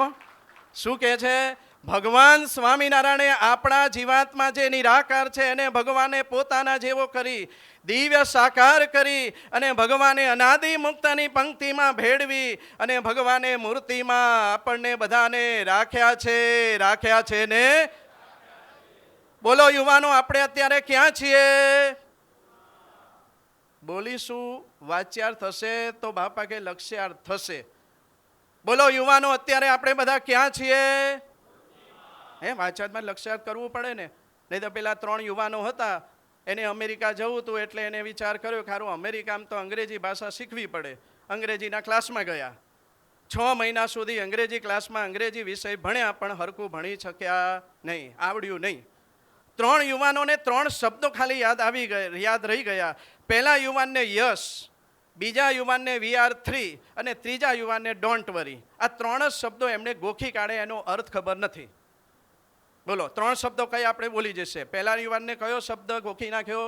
શું કહે છે? ભગવાન સ્વામિનારાયણે આપણા જીવાત્મા જે નિરાકાર છે એને ભગવાને પોતાના જેવો કરી દિવ્ય સાકાર કરી અને ભગવાને અનાદિ મુક્તની પંક્તિમાં ભેળવી અને ભગવાને મૂર્તિમાં આપણને બધાને રાખ્યા છે ને. બોલો યુવાનો, આપણે અત્યારે ક્યાં છીએ? બોલીશું વાચ્યાર્થ થશે તો બાપા કે લક્ષ્યાર્થ થશે. બોલો યુવાનો, અત્યારે આપણે બધા ક્યાં છીએ? વાચાતમાં લક્ષ્યાર્થ કરવું પડે ને, નહીં તો પેલા 3 યુવાનો હતા, એને અમેરિકા જવું હતું એટલે એને વિચાર કર્યો ખારું અમેરિકામાં તો અંગ્રેજી ભાષા શીખવી પડે. અંગ્રેજીના ક્લાસમાં ગયા. 6 મહિના સુધી અંગ્રેજી ક્લાસમાં અંગ્રેજી વિષય ભણ્યા, પણ હરખું ભણી શક્યા નહીં, આવડ્યું નહીં. 3 યુવાનોને 3 શબ્દો ખાલી યાદ રહી ગયા. પહેલા યુવાનને યશ, બીજા યુવાનને VR3 અને ત્રીજા યુવાનને ડોન્ટ વરી. આ 3 જ શબ્દો એમને ગોખી કાઢે, એનો અર્થ ખબર નથી. બોલો, 3 શબ્દો કઈ આપણે બોલી જશે? પહેલા યુવાનને કયો શબ્દ ગોખી નાખ્યો?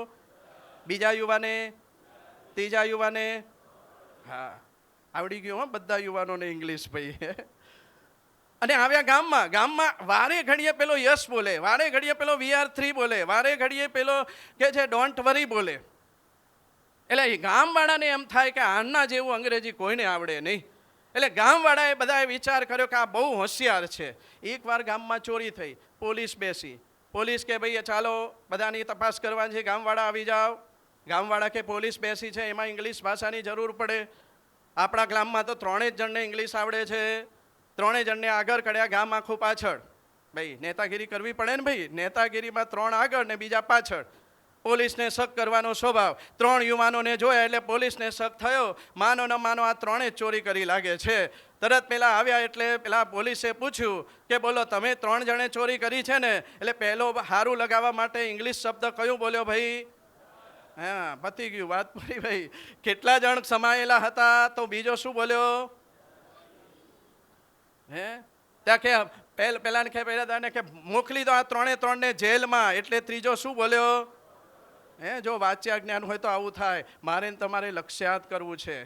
બીજા યુવાને? ત્રીજા યુવાને? હા, આવડી ગયો હો બધા યુવાનોને ઇંગ્લિશ ભાઈ. અને આવ્યા ગામમાં વારે ઘડીએ પેલો યશ બોલે, વારે ઘડીએ પેલો VR3 બોલે, વારે ઘડીએ પેલો કે છે ડોન્ટ વરી બોલે. એટલે ગામવાળાને એમ થાય કે આના જેવું અંગ્રેજી કોઈને આવડે નહીં. એટલે ગામવાળાએ બધાએ વિચાર કર્યો કે આ બહુ હોશિયાર છે. એકવાર ગામમાં ચોરી થઈ, પોલીસ બેસી. પોલીસ કે ભાઈ ચાલો બધાની તપાસ કરવાની છે, ગામવાળા આવી જાઓ. ગામવાળા કે પોલીસ બેસી છે, એમાં ઇંગ્લિશ ભાષાની જરૂર પડે. આપણા ગામમાં તો 3 જ જણને ઇંગ્લિશ આવડે છે, 3 જણને આગળ કર્યા, ગામ આખું પાછળ. ભાઈ નેતાગીરી કરવી પડે ને ભાઈ, નેતાગીરીમાં 3 આગળ ને બીજા પાછળ. પોલીસને શક કરવાનો સ્વભાવ. 3 યુવાનોને જોયા એટલે પોલીસને શક થયો, માનો ન માનો આ 3 જ ચોરી કરી લાગે છે. તરત પેલા આવ્યા એટલે પેલા પોલીસે પૂછ્યું કે બોલો તમે 3 જણે ચોરી કરી છે ને? એટલે પહેલો હારું લગાવવા માટે ઇંગ્લિશ શબ્દ કયું બોલ્યો ભાઈ? હા, પતી ગયું, વાત પૂરી ભાઈ. કેટલા જણ સમાયેલા હતા તો બીજો શું બોલ્યો? ત્યાં કે પેલાને કે પહેલા કે મોકલી દો આ 3 ને જેલમાં. એટલે ત્રીજો શું બોલ્યો? જો વાચ્યા જ્ઞાન હોય તો આવું થાય. મારે ને તમારે લક્ષ્યાત કરવું છે.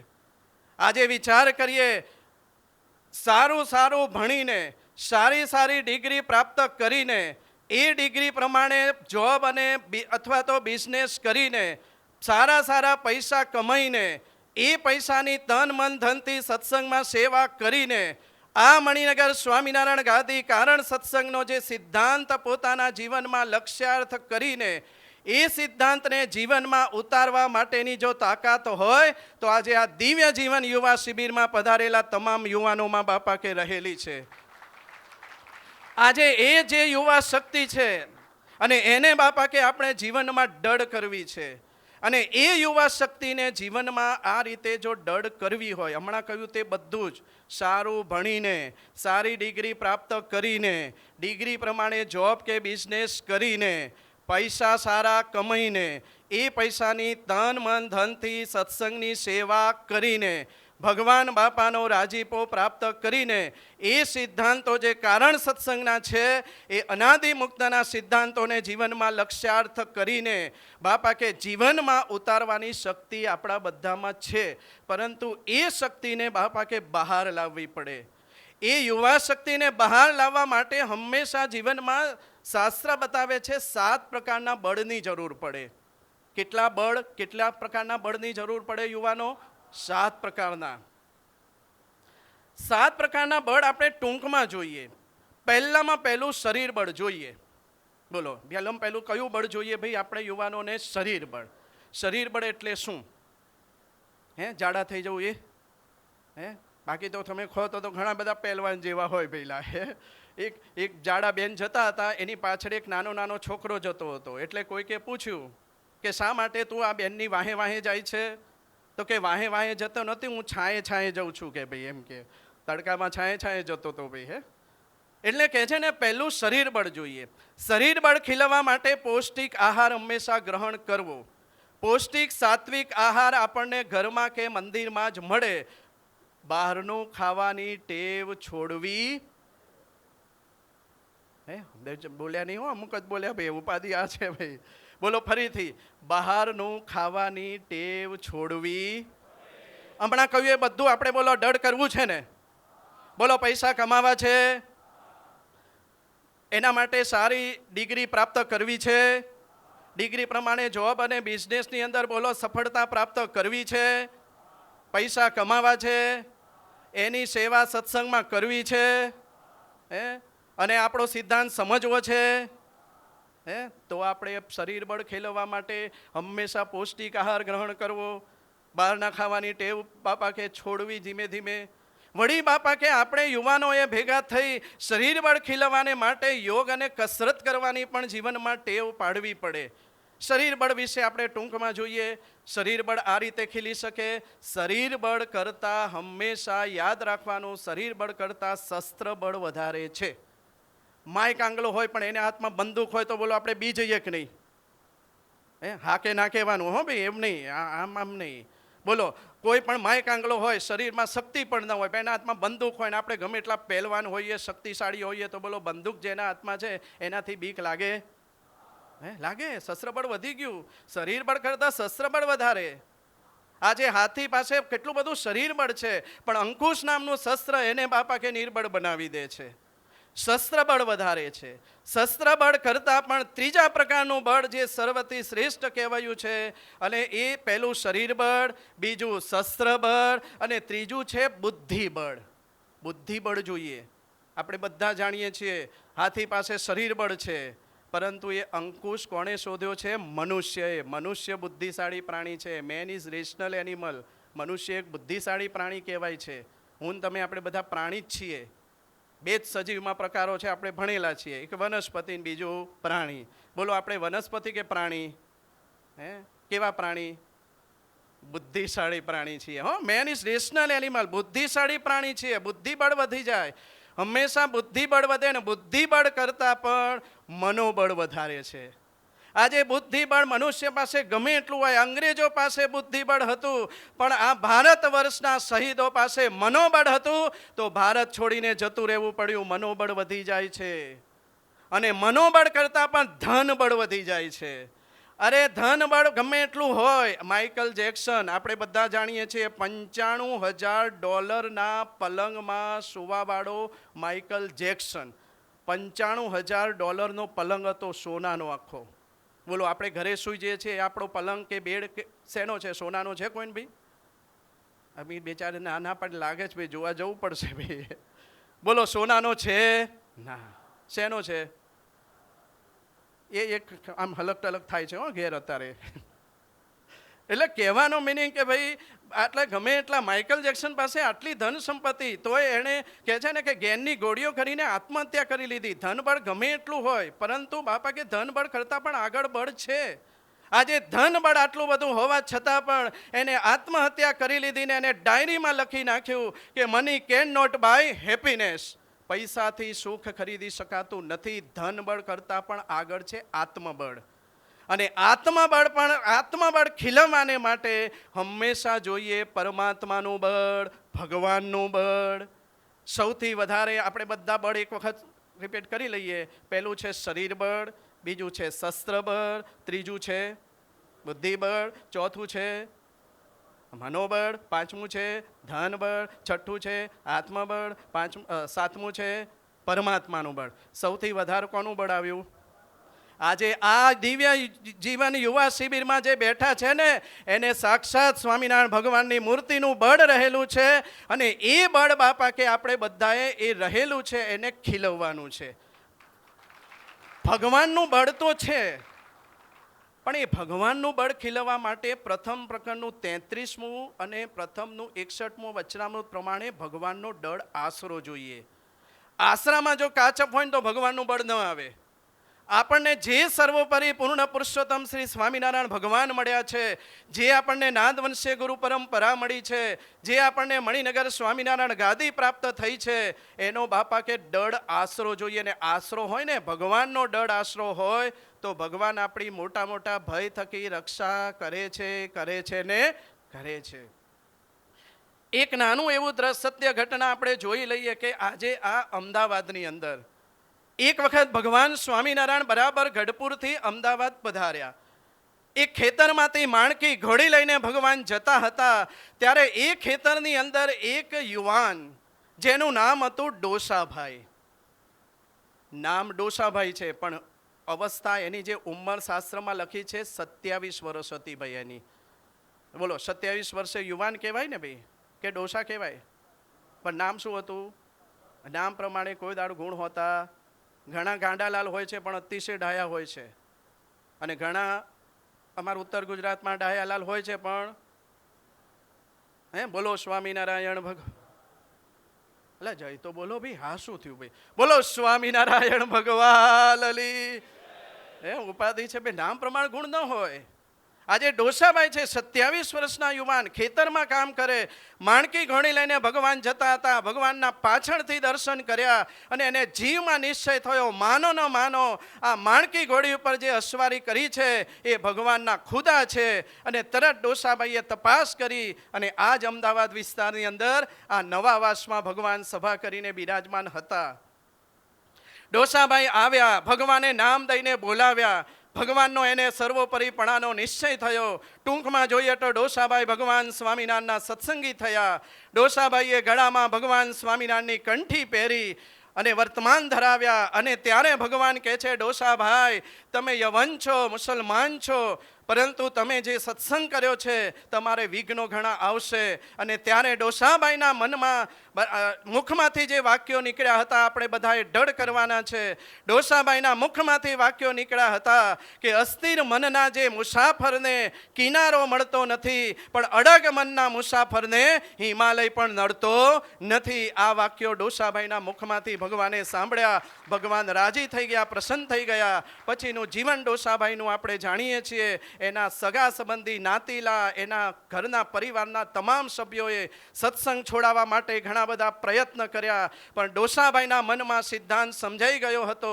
આજે વિચાર કરીએ, સારું સારું ભણીને સારી ડિગ્રી પ્રાપ્ત કરીને એ ડિગ્રી પ્રમાણે જોબ અને અથવા તો બિઝનેસ કરીને સારા પૈસા કમાઈને એ પૈસાની તન મન ધનથી સત્સંગમાં સેવા કરીને આ મણિનગર સ્વામિનારાયણ ગાદી કારણ સત્સંગનો જે સિદ્ધાંત પોતાના જીવનમાં લક્ષ્યાર્થ કરીને એ સિદ્ધાંતને જીવનમાં ઉતારવા માટેની જો તાકાત હોય તો આજે આ દિવ્ય જીવન યુવા શિબિરમાં પધારેલા તમામ યુવાનોમાં બાપા કે રહેલી છે. આજે એ જે યુવા શક્તિ છે અને એને બાપા કે આપણે જીવનમાં ડળ કરવી છે. અને એ યુવા શક્તિને જીવનમાં આ રીતે જો ડળ કરવી હોય, હમણાં કહ્યું તે બધું જ સારું ભણીને સારી ડિગ્રી પ્રાપ્ત કરીને ડિગ્રી પ્રમાણે જોબ કે બિઝનેસ કરીને પૈસા સારા કમાઈને એ પૈસાની તન મન ધનથી સત્સંગની સેવા કરીને ભગવાન બાપાનો રાજીપો પ્રાપ્ત કરીને એ સિદ્ધાંતો જે કારણ સત્સંગના છે એ અનાદિ મુક્તના સિદ્ધાંતોને જીવનમાં લક્ષ્યાર્થ કરીને બાપા કે જીવનમાં ઉતારવાની શક્તિ આપણા બધામાં છે. પરંતુ એ શક્તિને બાપા કે બહાર લાવવી પડે. એ યુવા શક્તિને બહાર લાવવા માટે હંમેશા જીવનમાં શાસ્ત્ર બતાવે છે 7 પ્રકારના બળની જરૂર પડે. કેટલા પ્રકારના બળની જરૂર પડે યુવાનો? 7 પ્રકારના. 7 પ્રકારના બળ આપણે ટૂંકમાં જોઈએ. પહેલામાં પહેલું શરીર બળ જોઈએ. બોલો પહેલું કયું બળ જોઈએ ભાઈ આપણે યુવાનોને? શરીર બળ. શરીર બળ એટલે શું? જાડા થઈ જવું એ? બાકી તો તમે ખો તો ઘણા બધા પહેલવાન જેવા હોય પહેલા. એક જાડા બેન જતા હતા, એની પાછળ એક નાનો છોકરો જતો હતો. એટલે કોઈકે પૂછ્યું કે શા માટે તું આ બેનની વાહે જાય છે? તો કે વાહે જતો નથી, હું છાંયે જઉં છું કે ભાઈ, એમ કે તડકામાં છાંયે જતો તો ભાઈ. એટલે કહે છે ને પહેલું શરીર બળ જોઈએ. શરીર બળ ખીલવવા માટે પૌષ્ટિક આહાર હંમેશા ગ્રહણ કરવો. પૌષ્ટિક સાત્વિક આહાર આપણને ઘરમાં કે મંદિરમાં જ મળે. બહારનું ખાવાની ટેવ છોડવી. બોલ્યા નહીં હો, અમુક જ બોલ્યા ભાઈ, ઉપાધિ આ છે ભાઈ. બોલો ફરીથી, બહારનું ખાવાની ટેવ છોડવી. હમણાં કહ્યું એ બધું આપણે બોલો ડળ કરવું છે ને? બોલો પૈસા કમાવા છે, એના માટે સારી ડિગ્રી પ્રાપ્ત કરવી છે, ડિગ્રી પ્રમાણે જોબ અને બિઝનેસની અંદર બોલો સફળતા પ્રાપ્ત કરવી છે, પૈસા કમાવા છે, એની સેવા સત્સંગમાં કરવી છે, અને આપણો સિદ્ધાંત સમજવો છે. તો આપણે શરીર બળ ખેલવવા માટે હંમેશા પૌષ્ટિક આહાર ગ્રહણ કરવો. બહારના ખાવાની ટેવ બાપા કે છોડવી ધીમે ધીમે. વળી બાપા કે આપણે યુવાનોએ ભેગા થઈ શરીર બળ ખીલવવાને માટે યોગ અને કસરત કરવાની પણ જીવનમાં ટેવ પાડવી પડે. શરીર બળ વિશે આપણે ટૂંકમાં જોઈએ. શરીર બળ આ રીતે ખીલી શકે. શરીર બળ કરતાં હંમેશા યાદ રાખવાનું, શરીર બળ કરતાં શસ્ત્ર બળ વધારે છે. માઇક આંગળો હોય પણ એને હાથમાં બંદૂક હોય તો બોલો આપણે બી જઈએ કે નહીં? હા કે ના કહેવાનું હો ભાઈ, એમ નહીં, આમ નહીં. બોલો કોઈ પણ માઇક આંગળો હોય, શરીરમાં શક્તિ પણ ન હોય, એના હાથમાં બંદૂક હોય ને આપણે ગમે એટલા પહેલવાન હોઈએ, શક્તિશાળી હોઈએ, તો બોલો બંદૂક જેના હાથમાં છે એનાથી બીક લાગે? લાગે. શસ્ત્રબળ વધી ગયું. શરીર બળ કરતાં શસ્ત્રબળ વધારે. આજે હાથી પાસે કેટલું બધું શરીર બળ છે, પણ અંકુશ નામનું શસ્ત્ર એને બાપા કે નિર્બળ બનાવી દે છે. શસ્ત્ર બળ વધારે છે. શસ્ત્ર બળ કરતાં પણ ત્રીજા પ્રકારનું બળ જે સર્વથી શ્રેષ્ઠ કહેવાયું છે, અને એ પહેલું શરીર બળ, બીજું શસ્ત્ર બળ, અને ત્રીજું છે બુદ્ધિ બળ. બુદ્ધિ બળ જોઈએ. આપણે બધા જાણીએ છીએ હાથી પાસે શરીર બળ છે, પરંતુ એ અંકુશ કોણે શોધ્યો છે? મનુષ્યએ. મનુષ્ય બુદ્ધિશાળી પ્રાણી છે. Main is rational animal. મનુષ્ય એક બુદ્ધિશાળી પ્રાણી કહેવાય છે. હું તમે આપણે બધા પ્રાણી જ છીએ. બે જ સજીવમાં પ્રકારો છે, આપણે ભણેલા છીએ, એક વનસ્પતિ ને બીજું પ્રાણી. બોલો આપણે વનસ્પતિ કે પ્રાણી? કેવા પ્રાણી? બુદ્ધિશાળી પ્રાણી છીએ. હો, મેન ઇઝ રેશનલ એનિમલ. બુદ્ધિશાળી પ્રાણી છીએ. બુદ્ધિબળ વધી જાય. હંમેશા બુદ્ધિબળ વધે ને બુદ્ધિબળ કરતાં પણ મનોબળ વધારે છે. આજે બુદ્ધિબળ મનુષ્ય પાસે ગમે એટલું હોય. અંગ્રેજો પાસે બુદ્ધિબળ હતું, પણ આ ભારત વર્ષના શહીદો પાસે મનોબળ હતું, તો ભારત છોડીને જતું રહેવું પડ્યું. મનોબળ વધી જાય છે, અને મનોબળ કરતાં પણ ધનબળ વધી જાય છે. અરે ધનબળ ગમે એટલું હોય. માઇકલ જેક્સન, આપણે બધા જાણીએ છીએ, $95,000 પલંગમાં સુવાવાળો માઇકલ જેક્સન. $95,000 પલંગ હતો, સોનાનો આખો. બોલો આપણે ઘરે સૂઈ જઈએ છીએ, આપણો પલંગ કે બેડ શેનો છે? સોનાનો છે કોઈને ભાઈ? અમી બેચારે ના પણ લાગે છે ભાઈ, જોવા જવું પડશે ભાઈ. બોલો સોનાનો છે? ના. શેનો છે? એ એક આમ હલક ટલક થાય છે હો ઘેર અત્યારે. એટલે કહેવાનો મિનિંગ કે ભાઈ આટલા ગમે એટલા માઇકલ જેક્સન પાસે આટલી ધન સંપત્તિ, તોય એણે કહે છે ને કે ગેનની ગોળીઓ કરીને આત્મહત્યા કરી લીધી. ધનબળ ગમે એટલું હોય, પરંતુ બાપા કે ધનબળ કરતાં પણ આગળ બળ છે. આજે ધનબળ આટલું બધું હોવા છતાં પણ એને આત્મહત્યા કરી લીધી ને એને ડાયરીમાં લખી નાખ્યું કે money can not buy happiness. પૈસાથી સુખ ખરીદી શકાતું નથી. ધનબળ કરતાં પણ આગળ છે આત્મબળ. અને આત્મબળ ખીલવવાને માટે હંમેશા જોઈએ પરમાત્માનું બળ, ભગવાનનું બળ. સૌથી વધારે આપણે બધા બળ એક વખત રિપીટ કરી લઈએ. પહેલું છે શરીર બળ, બીજું છે શસ્ત્ર બળ, ત્રીજું છે બુદ્ધિબળ, ચોથું છે મનોબળ, પાંચમું છે ધનબળ, છઠ્ઠું છે આત્મબળ, સાતમું છે પરમાત્માનું બળ. સૌથી વધારે કોનું બળ આવ્યું? આજે આ દિવ્ય જીવન યુવા શિબિરમાં જે બેઠા છે ને, એને સાક્ષાત સ્વામિનારાયણ ભગવાનની મૂર્તિનું બળ રહેલું છે. અને એ બળ બાપા કે આપણે બધાએ એ રહેલું છે એને ખીલવવાનું છે. ભગવાનનું બળ તો છે, પણ એ ભગવાનનું બળ ખીલવવા માટે પ્રથમ પ્રકરણનું 33મું અને પ્રથમનું 61મું વચનામૃત પ્રમાણે ભગવાનનો દળ આશરો જોઈએ. આશરામાં જો કાચપ હોય ને તો ભગવાનનું બળ ન આવે. આપણને જે સર્વોપરી પૂર્ણ પુરુષોત્તમ શ્રી સ્વામિનારાયણ ભગવાન મળ્યા છે, જે આપણને નાદવંશ્ય ગુરુ પરંપરા મળી છે, જે આપણને મણિનગર સ્વામિનારાયણ ગાદી પ્રાપ્ત થઈ છે, એનો બાપા કે દળ આશરો જોઈએ. ને આશરો હોય ને, ભગવાનનો દળ આશરો હોય તો ભગવાન આપણી મોટા મોટા ભય થકી રક્ષા કરે છે ને કરે છે. એક નાનું એવું સત્ય ઘટના આપણે જોઈ લઈએ કે આજે આ અમદાવાદની અંદર એક વખત ભગવાન સ્વામિનારાયણ બરાબર ગઢપુરથી અમદાવાદ પધાર્યા. એક ખેતરમાંથી માણકી ઘોડી લઈને ભગવાન જતા હતા, ત્યારે એ ખેતરની અંદર એક યુવાન જેનું નામ હતું ડોસાભાઈ. નામ ડોસાભાઈ છે, પણ અવસ્થા એની જે ઉંમર શાસ્ત્રમાં લખી છે 27 વર્ષ હતી ભાઈ એની. બોલો 27 વર્ષે યુવાન કહેવાય ને ભાઈ, કે ડોસા કહેવાય? પણ નામ શું હતું? નામ પ્રમાણે કોઈ દાડ ગુણ હોતા. ઘણા ગાંડાલાલ હોય છે પણ અતિશય ડાયા હોય છે, અને ઘણા અમારા ઉત્તર ગુજરાતમાં ડાયાલાલ હોય છે પણ બોલો સ્વામિનારાયણ એટલે જય તો બોલો ભાઈ. હા શું થયું ભાઈ? બોલો સ્વામિનારાયણ ભગવાન અલી. ઉપાધિ છે ભાઈ, નામ પ્રમાણે ગુણ ન હોય. આજે ડોસાભાઈ છે 27 વર્ષના યુવાન, ખેતરમાં કામ કરે, માણકી ઘોડી લઈને ભગવાન જતા હતા. ભગવાનના પાછળથી દર્શન કર્યા અને એને જીવમાં નિશ્ચય થયો, માનો ન માનો, આ માણકી ઘોડી ઉપર જે અસવારી કરી છે એ ભગવાનના ખુદા છે. અને તરત ડોસાભાઈએ તપાસ કરી અને આ જ અમદાવાદ વિસ્તારની અંદર આ નવાવાસમાં ભગવાન સભા કરીને બિરાજમાન હતા. ડોસાભાઈ આવ્યા, ભગવાને નામ દઈને બોલાવ્યા. ભગવાનનો એને સર્વોપરીપણાનો નિશ્ચય થયો. ટૂંકમાં જોઈએ તો ડોસાભાઈ ભગવાન સ્વામિનારાયણના સત્સંગી થયા. ડોસાભાઈએ ગળામાં ભગવાન સ્વામિનારાયણની કંઠી પહેરી અને વર્તમાન ધરાવ્યા. અને ત્યારે ભગવાન કહે છે, ડોસાભાઈ તમે યવન છો, મુસલમાન છો, પરંતુ તમે જે સત્સંગ કર્યો છે તમારે વિઘ્નો ઘણા આવશે. અને ત્યારે ડોસાભાઈના મનમાં મુખમાંથી જે વાક્યો નીકળ્યા હતા આપણે બધાએ ડળ કરવાના છે. ડોસાબાઈના મુખમાંથી વાક્યો નીકળ્યા હતા કે અસ્થિર મનના જે મુસાફરને કિનારો મળતો નથી, પણ અડગ મનના મુસાફરને હિમાલય પણ નડતો નથી. આ વાક્યો ડોસાબાઈના મુખમાંથી ભગવાને સાંભળ્યા. ભગવાન રાજી થઈ ગયા, પ્રસન્ન થઈ ગયા. પછીનું જીવન ડોસાબાઈનું આપણે જાણીએ છીએ. એના સગા સંબંધી, નાતીલા, એના ઘરના પરિવારના તમામ સભ્યોએ સત્સંગ છોડાવવા માટે ઘણા બધા પ્રયત્ન કર્યા, પણ ડોસાબાઈના મનમાં સિદ્ધાંત સમજાઈ ગયો હતો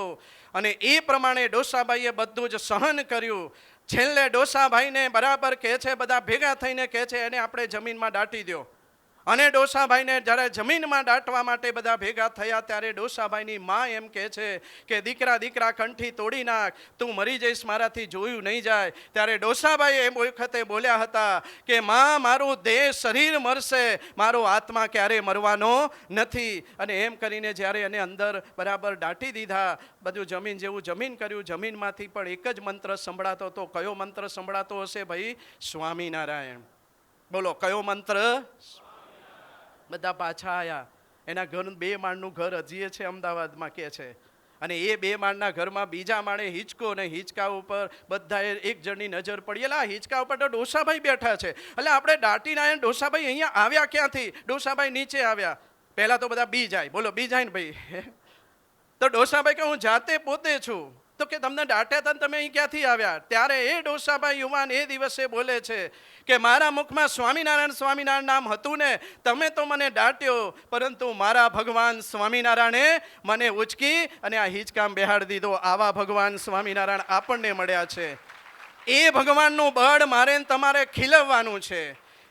અને એ પ્રમાણે ડોસાબાઈએ બધું જ સહન કર્યું. છેલ્લે ડોસાભાઈને બરાબર કહે છે, બધા ભેગા થઈને કહે છે એને આપણે જમીનમાં દાટી દો. અને ડોસાભાઈને જ્યારે જમીનમાં દાટવા માટે બધા ભેગા થયા ત્યારે ડોસાભાઈની માં એમ કહે છે કે દીકરા દીકરા કંઠી તોડી નાખ, તું મરી જઈશ, મારાથી જોયું નહીં જાય. ત્યારે ડોસાભાઈ એમ વખતે બોલ્યા હતા કે માં, મારું દેહ શરીર મરશે, મારો આત્મા ક્યારે મરવાનો નથી. અને એમ કરીને જ્યારે એને અંદર બરાબર દાટી દીધા, બધું જમીન જેવું જમીન કર્યું. જમીનમાંથી પણ એક જ મંત્ર સંભળાતો હતો. કયો મંત્ર સંભળાતો હશે ભાઈ? સ્વામિનારાયણ. બોલો કયો મંત્ર? બધા પાછા આવ્યા. એના ઘર 2 માળનું ઘર હજીએ છે અમદાવાદમાં કે છે. અને એ 2 માળના ઘરમાં બીજા માળે હિંચકો, અને હિંચકા ઉપર બધાએ એક જણની નજર પડી. એટલે હિંચકા ઉપર તો ડોસાભાઈ બેઠા છે. એટલે આપણે દાટીને આવ્યા, ડોસાભાઈ અહીંયા આવ્યા ક્યાંથી? ડોસાભાઈ નીચે આવ્યા. પહેલાં તો બધા બી જાય. બોલો બી જાય ને ભાઈ? તો ડોસાભાઈ કે હું જાતે પોતે છું. તો કે તમને દાટ્યા હતા ને તમે અહીં ક્યાંથી આવ્યા? ત્યારે એ ડોસાભાઈ યુવાન એ દિવસે બોલે છે કે મારા મુખમાં સ્વામિનારાયણ સ્વામિનારાયણ નામ હતું ને, તમે તો મને દાટ્યો, પરંતુ મારા ભગવાન સ્વામિનારાયણે મને ઉચકી અને આ હિંચકામ બેહાડી દીધો. આવા ભગવાન સ્વામિનારાયણ આપણને મળ્યા છે. એ ભગવાનનું બળ મારે તમારે ખીલવવાનું છે.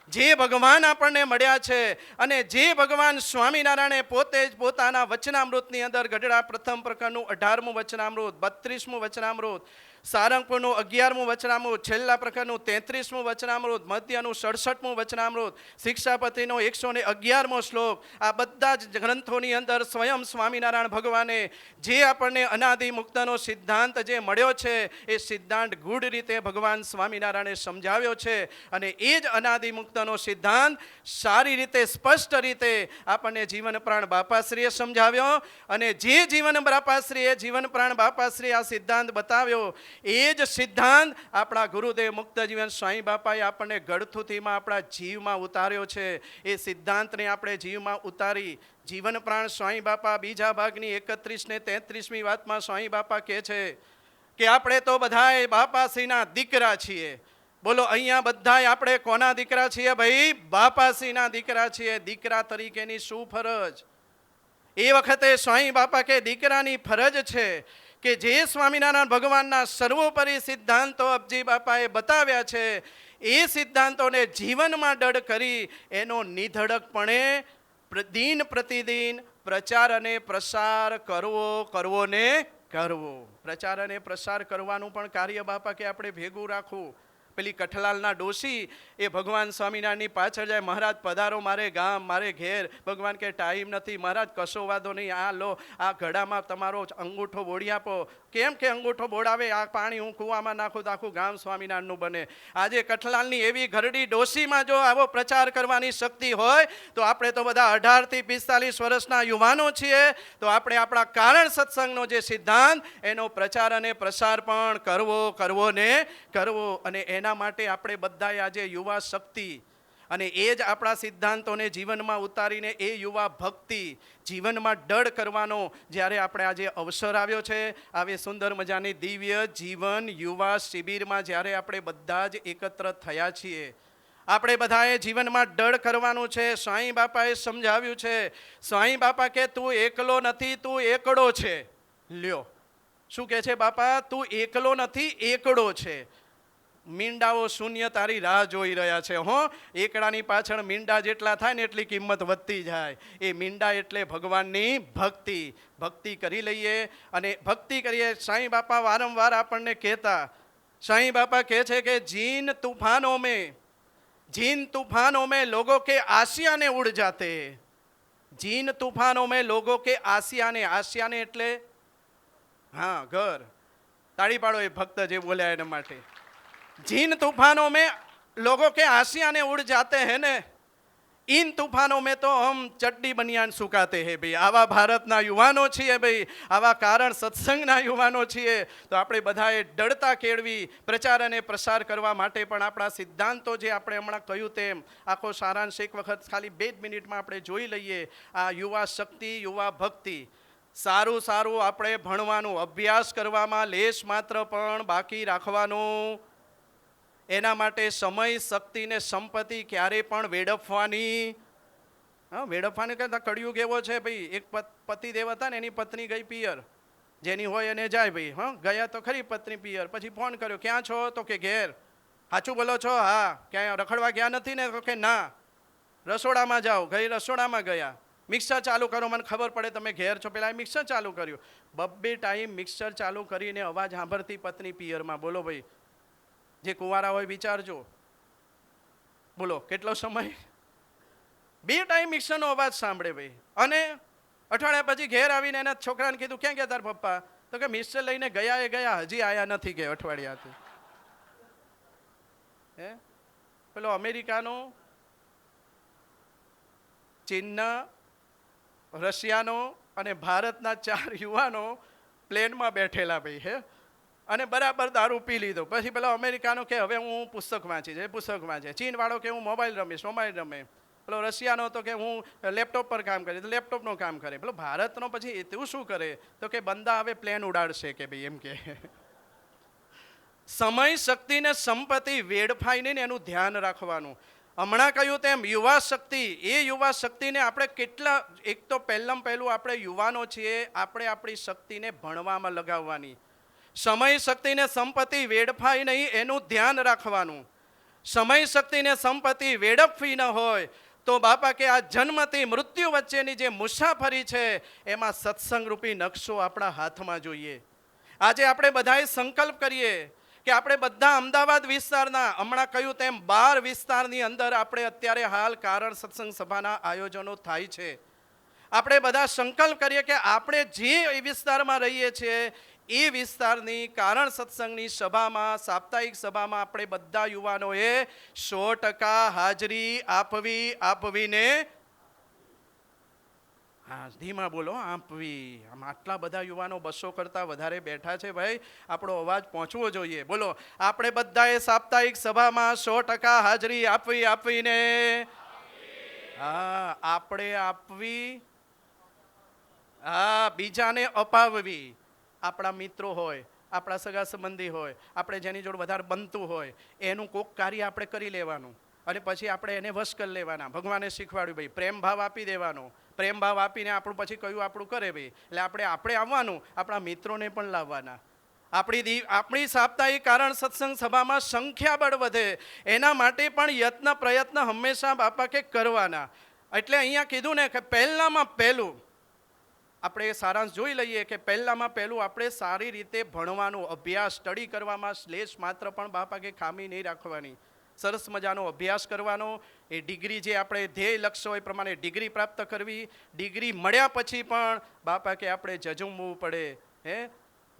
જે ભગવાન આપણને મળ્યા છે અને જે ભગવાન સ્વામિનારાયણે પોતે જ પોતાના વચનામૃતની અંદર ગઢડા પ્રથમ પ્રકરણનું 18મું વચનામૃત, 32મું વચનામૃત, સારંગપુરનું 11મું વચનામૃત, છેલ્લા પ્રકરણનું 33મું વચનામૃત, મધ્યનું 67મું વચનામૃત, શિક્ષાપતિનો 111મો શ્લોક, આ બધા જ ગ્રંથોની અંદર સ્વયં સ્વામિનારાયણ ભગવાને જે આપણને અનાદિ મુક્તનો સિદ્ધાંત જે મળ્યો છે એ સિદ્ધાંત ગૂઢ રીતે ભગવાન સ્વામિનારાયણે સમજાવ્યો છે. અને એ જ અનાદિ મુક્તનો સિદ્ધાંત સારી રીતે, સ્પષ્ટ રીતે આપણને જીવન પ્રાણ બાપાશ્રીએ સમજાવ્યો. અને જે જીવન બાપાશ્રીએ, જીવન પ્રાણ બાપાશ્રીએ આ સિદ્ધાંત બતાવ્યો, એ જ સિદ્ધાંત આપણા ગુરુદેવ મુક્ત જીવન સ્વામી બાપાએ આપણને ગળથુથીમાં આપણા જીવમાં ઉતાર્યો છે. એ સિદ્ધાંતને આપણે જીવમાં ઉતારી જીવન પ્રાણ સ્વામી બાપા બીજા ભાગની 31 ને 33મી વાતમાં સ્વામી બાપા કહે છે કે આપણે તો બધાય બાપાશ્રીના દીકરા છીએ. બોલો અહીંયા બધાય આપણે કોના દીકરા છીએ ભાઈ? બાપાશ્રીના દીકરા છીએ. દીકરા તરીકેની શું ફરજ? એ વખતે સ્વામી બાપા કે દીકરાની ફરજ છે કે જે સ્વામિનારાયણ ભગવાનના સર્વોપરી સિદ્ધાંતો અબજી બાપાએ બતાવ્યા છે એ સિદ્ધાંતોને જીવનમાં દઢ કરી એનો નિધડકપણે દિન પ્રતિદિન પ્રચાર અને પ્રસાર કરવો ને કરવો. પ્રચાર અને પ્રસાર કરવાનું પણ કાર્ય બાપા કે આપણે ભેગું રાખવું. પેલી કઠલાલના ડોશી એ ભગવાન સ્વામિનારાયણની પાછળ જાય, મહારાજ પધારો મારે ગામ, મારે ઘેર. ભગવાન કે ટાઈમ નથી. મહારાજ કશો વાંધો નહીં, આ લો, આ ઘડામાં તમારો અંગૂઠો બોળી આપો. કેમ કે અંગૂઠો બોડાવે? આ પાણી હું કૂવામાં નાખું તો આખું ગામ સ્વામિનારાયણનું બને. આજે કઠલાલની એવી ઘરડી ડોશીમાં જો આવો પ્રચાર કરવાની શક્તિ હોય તો આપણે તો બધા 18 થી 45 વર્ષના યુવાનો છીએ, તો આપણે આપણા કારણ સત્સંગનો જે સિદ્ધાંત એનો પ્રચાર અને પ્રસાર પણ કરવો ને કરવો. અને એના માટે આપણે બધાએ આજે યુવા શક્તિ અને એ જ આપણા સિદ્ધાંતોને જીવનમાં ઉતારીને એ યુવા ભક્તિ જીવનમાં દઢ કરવાનો જ્યારે આપણે આજે અવસર આવ્યો છે, આવી સુંદર મજાની દિવ્ય જીવન યુવા શિબિરમાં જ્યારે આપણે બધા જ એકત્ર થયા છીએ, આપણે બધાએ જીવનમાં દઢ કરવાનું છે. સ્વામી બાપાએ સમજાવ્યું છે. સ્વામી બાપા કે તું એકલો નથી, તું એકડો છે. લ્યો, શું કહે છે બાપા? તું એકલો નથી, એકડો છે. મીંડાઓ શૂન્ય તારી રાહ જોઈ રહ્યા છે. હો, એકડાની પાછળ મીંડા જેટલા થાય ને એટલી કિંમત વધતી જાય. એ મીંડા એટલે ભગવાનની ભક્તિ. ભક્તિ કરી લઈએ અને ભક્તિ કરીએ. સાईं બાપા વારંવાર આપણને કહેતા, સાईं બાપા કહે છે કે જીન तूफानों में लोगों के आशियाने उड़ जाते. जीन तूफानों में लोगों के आशियाने એટલે હા ઘર. તાળી પાડો એ ભક્ત જે બોલ્યા એના માટે. जीन तूफानों में लोगों के आशियाने उड़ जाते हैं ने, इन तूफानों में तो हम चड्डी बनियान सुकाते हैं भाई. આવા ભારતના યુવાનો છીએ ભાઈ, આવા કારણ સત્સંગના યુવાનો છીએ. તો આપણે બધાએ દૃઢતા કેળવી પ્રચાર અને પ્રસાર કરવા માટે પણ આપણા સિદ્ધાંતો જે આપણે હમણાં કહ્યું તેમ આખો સારાંશ એક વખત ખાલી 2 મિનિટમાં આપણે જોઈ લઈએ. આ યુવા શક્તિ, યુવા ભક્તિ, સારું સારું આપણે ભણવાનું, અભ્યાસ કરવામાં લેશ માત્ર પણ બાકી રાખવાનું. એના માટે સમય, શક્તિ ને સંપત્તિ ક્યારે પણ વેડફવાની. હા, વેડફવાની કરતા કળિયુગ એવો છે ભાઈ. એક પતિદેવ હતા ને, એની પત્ની ગઈ પિયર. જેની હોય એને જાય ભાઈ. હા, ગયા તો ખરી પત્ની પિયર. પછી ફોન કર્યો, ક્યાં છો? તો કે ઘેર. સાચું બોલો છો? હા. ક્યાંય રખડવા ગયા નથી ને? તો કે ના. રસોડામાં જાઓ. ગઈ રસોડામાં ગયા. મિક્સર ચાલુ કરો, મને ખબર પડે તમે ઘેર છો. પેલા મિક્સર ચાલુ કર્યું. 2 ટાઈમ મિક્સર ચાલુ કરીને અવાજ સાંભળતી પત્ની પિયરમાં. બોલો ભાઈ, જે કુંવારા હોય વિચારજો. બોલો કેટલો સમય? 2 ટાઈમ મિક્સરનો અવાજ સાંભળે ભાઈ. અને અઠવાડિયા પછી ઘેર આવીને એના છોકરાને કીધું, ક્યાં ગયા તાર પપ્પા? તો કે મિક્સર લઈને ગયા એ ગયા, હજી આયા નથી કે અઠવાડિયાથી. હે, પેલો અમેરિકાનો, ચીનના, રશિયાનો અને ભારતના 4 યુવાનો પ્લેનમાં બેઠેલા ભાઈ. હે, અને બરાબર દારૂ પી લીધો. પછી પેલો અમેરિકાનો કે હવે હું પુસ્તક વાંચીશ, એ પુસ્તક વાંચે. ચીનવાળો કે હું મોબાઈલ રમીશ, મોબાઈલ રમે. પેલો રશિયાનો તો કે હું લેપટોપ પર કામ કરીશ, લેપટોપનું કામ કરે. પેલો ભારતનો પછી એટલું શું કરે? તો કે બંદા હવે પ્લેન ઉડાડશે કે ભાઈ, એમ કે. સમય, શક્તિ ને સંપત્તિ વેડફાઈ નહીં, એનું ધ્યાન રાખવાનું. હમણાં કહ્યું તેમ યુવા શક્તિ, એ યુવા શક્તિને આપણે કેટલા, એક તો પહેલું આપણે યુવાનો છીએ, આપણે આપણી શક્તિને ભણવામાં લગાવવાની. સમય, શક્તિ ને સંપત્તિ વેડફાઈ નહીં, એનું ધ્યાન રાખવાનું. સમય, શક્તિ ને સંપત્તિ વેડફવી ન હોય તો બાપા કે આ જન્મથી મૃત્યુ વચ્ચેની જે મુસાફરી છે એમાં સત્સંગરૂપી નકશો આપણા હાથમાં જોઈએ. આજે આપણે બધાએ સંકલ્પ કરીએ કે આપણે બધા અમદાવાદ વિસ્તારના, હમણાં કહ્યું તેમ 12 વિસ્તારની અંદર આપણે અત્યારે હાલ કારણ સત્સંગ સભાના આયોજનો થાય છે. આપણે બધા સંકલ્પ કરીએ કે આપણે જે વિસ્તારમાં રહીએ છીએ એ વિસ્તારની કારણ સત્સંગની સભામાં, સાપ્તાહિક સભામાં આપણે બધા યુવાનોએ 100% હાજરી આપવીને, હા ધીમા બોલો, આપવી. આમ આટલા બધા યુવાનો 200 કરતાં વધારે બેઠા છે ભાઈ, આપણો અવાજ પહોંચવો જોઈએ. બોલો, આપણે બધાએ સાપ્તાહિક સભામાં 100% હાજરી આપવીને, હા આપણે આપવી, હા બીજાને અપાવવી. આપણા મિત્રો હોય, આપણા સગા સંબંધી હોય, આપણે જેની જોડે વધારે બનતું હોય એનું કોક કાર્ય આપણે કરી લેવાનું અને પછી આપણે એને વશ કરી લેવાના. ભગવાને શીખવાડ્યું ભાઈ, પ્રેમ ભાવ આપી દેવાનો. પ્રેમ ભાવ આપીને આપણું પછી કયું આપણું કરે ભાઈ. એટલે આપણે આવવાનું, આપણા મિત્રોને પણ લાવવાના. આપણી સાપ્તાહિક કારણ સત્સંગ સભામાં સંખ્યાબળ વધે એના માટે પણ પ્રયત્ન હંમેશા બાપા કે કરવાના. એટલે અહીંયા કીધું ને કે પહેલામાં પહેલું આપણે સારાંશ જોઈ લઈએ કે પહેલામાં પહેલું આપણે સારી રીતે ભણવાનું, અભ્યાસ સ્ટડી કરવામાં લેશ માત્ર પણ બાપા કે ખામી નહીં રાખવાની. સરસ મજાનો અભ્યાસ કરવાનો. એ ડિગ્રી જે આપણે ધ્યેય લક્ષ્ય હોય પ્રમાણે ડિગ્રી પ્રાપ્ત કરવી. ડિગ્રી મળ્યા પછી પણ બાપા કે આપણે ઝઝૂમવું પડે. હે,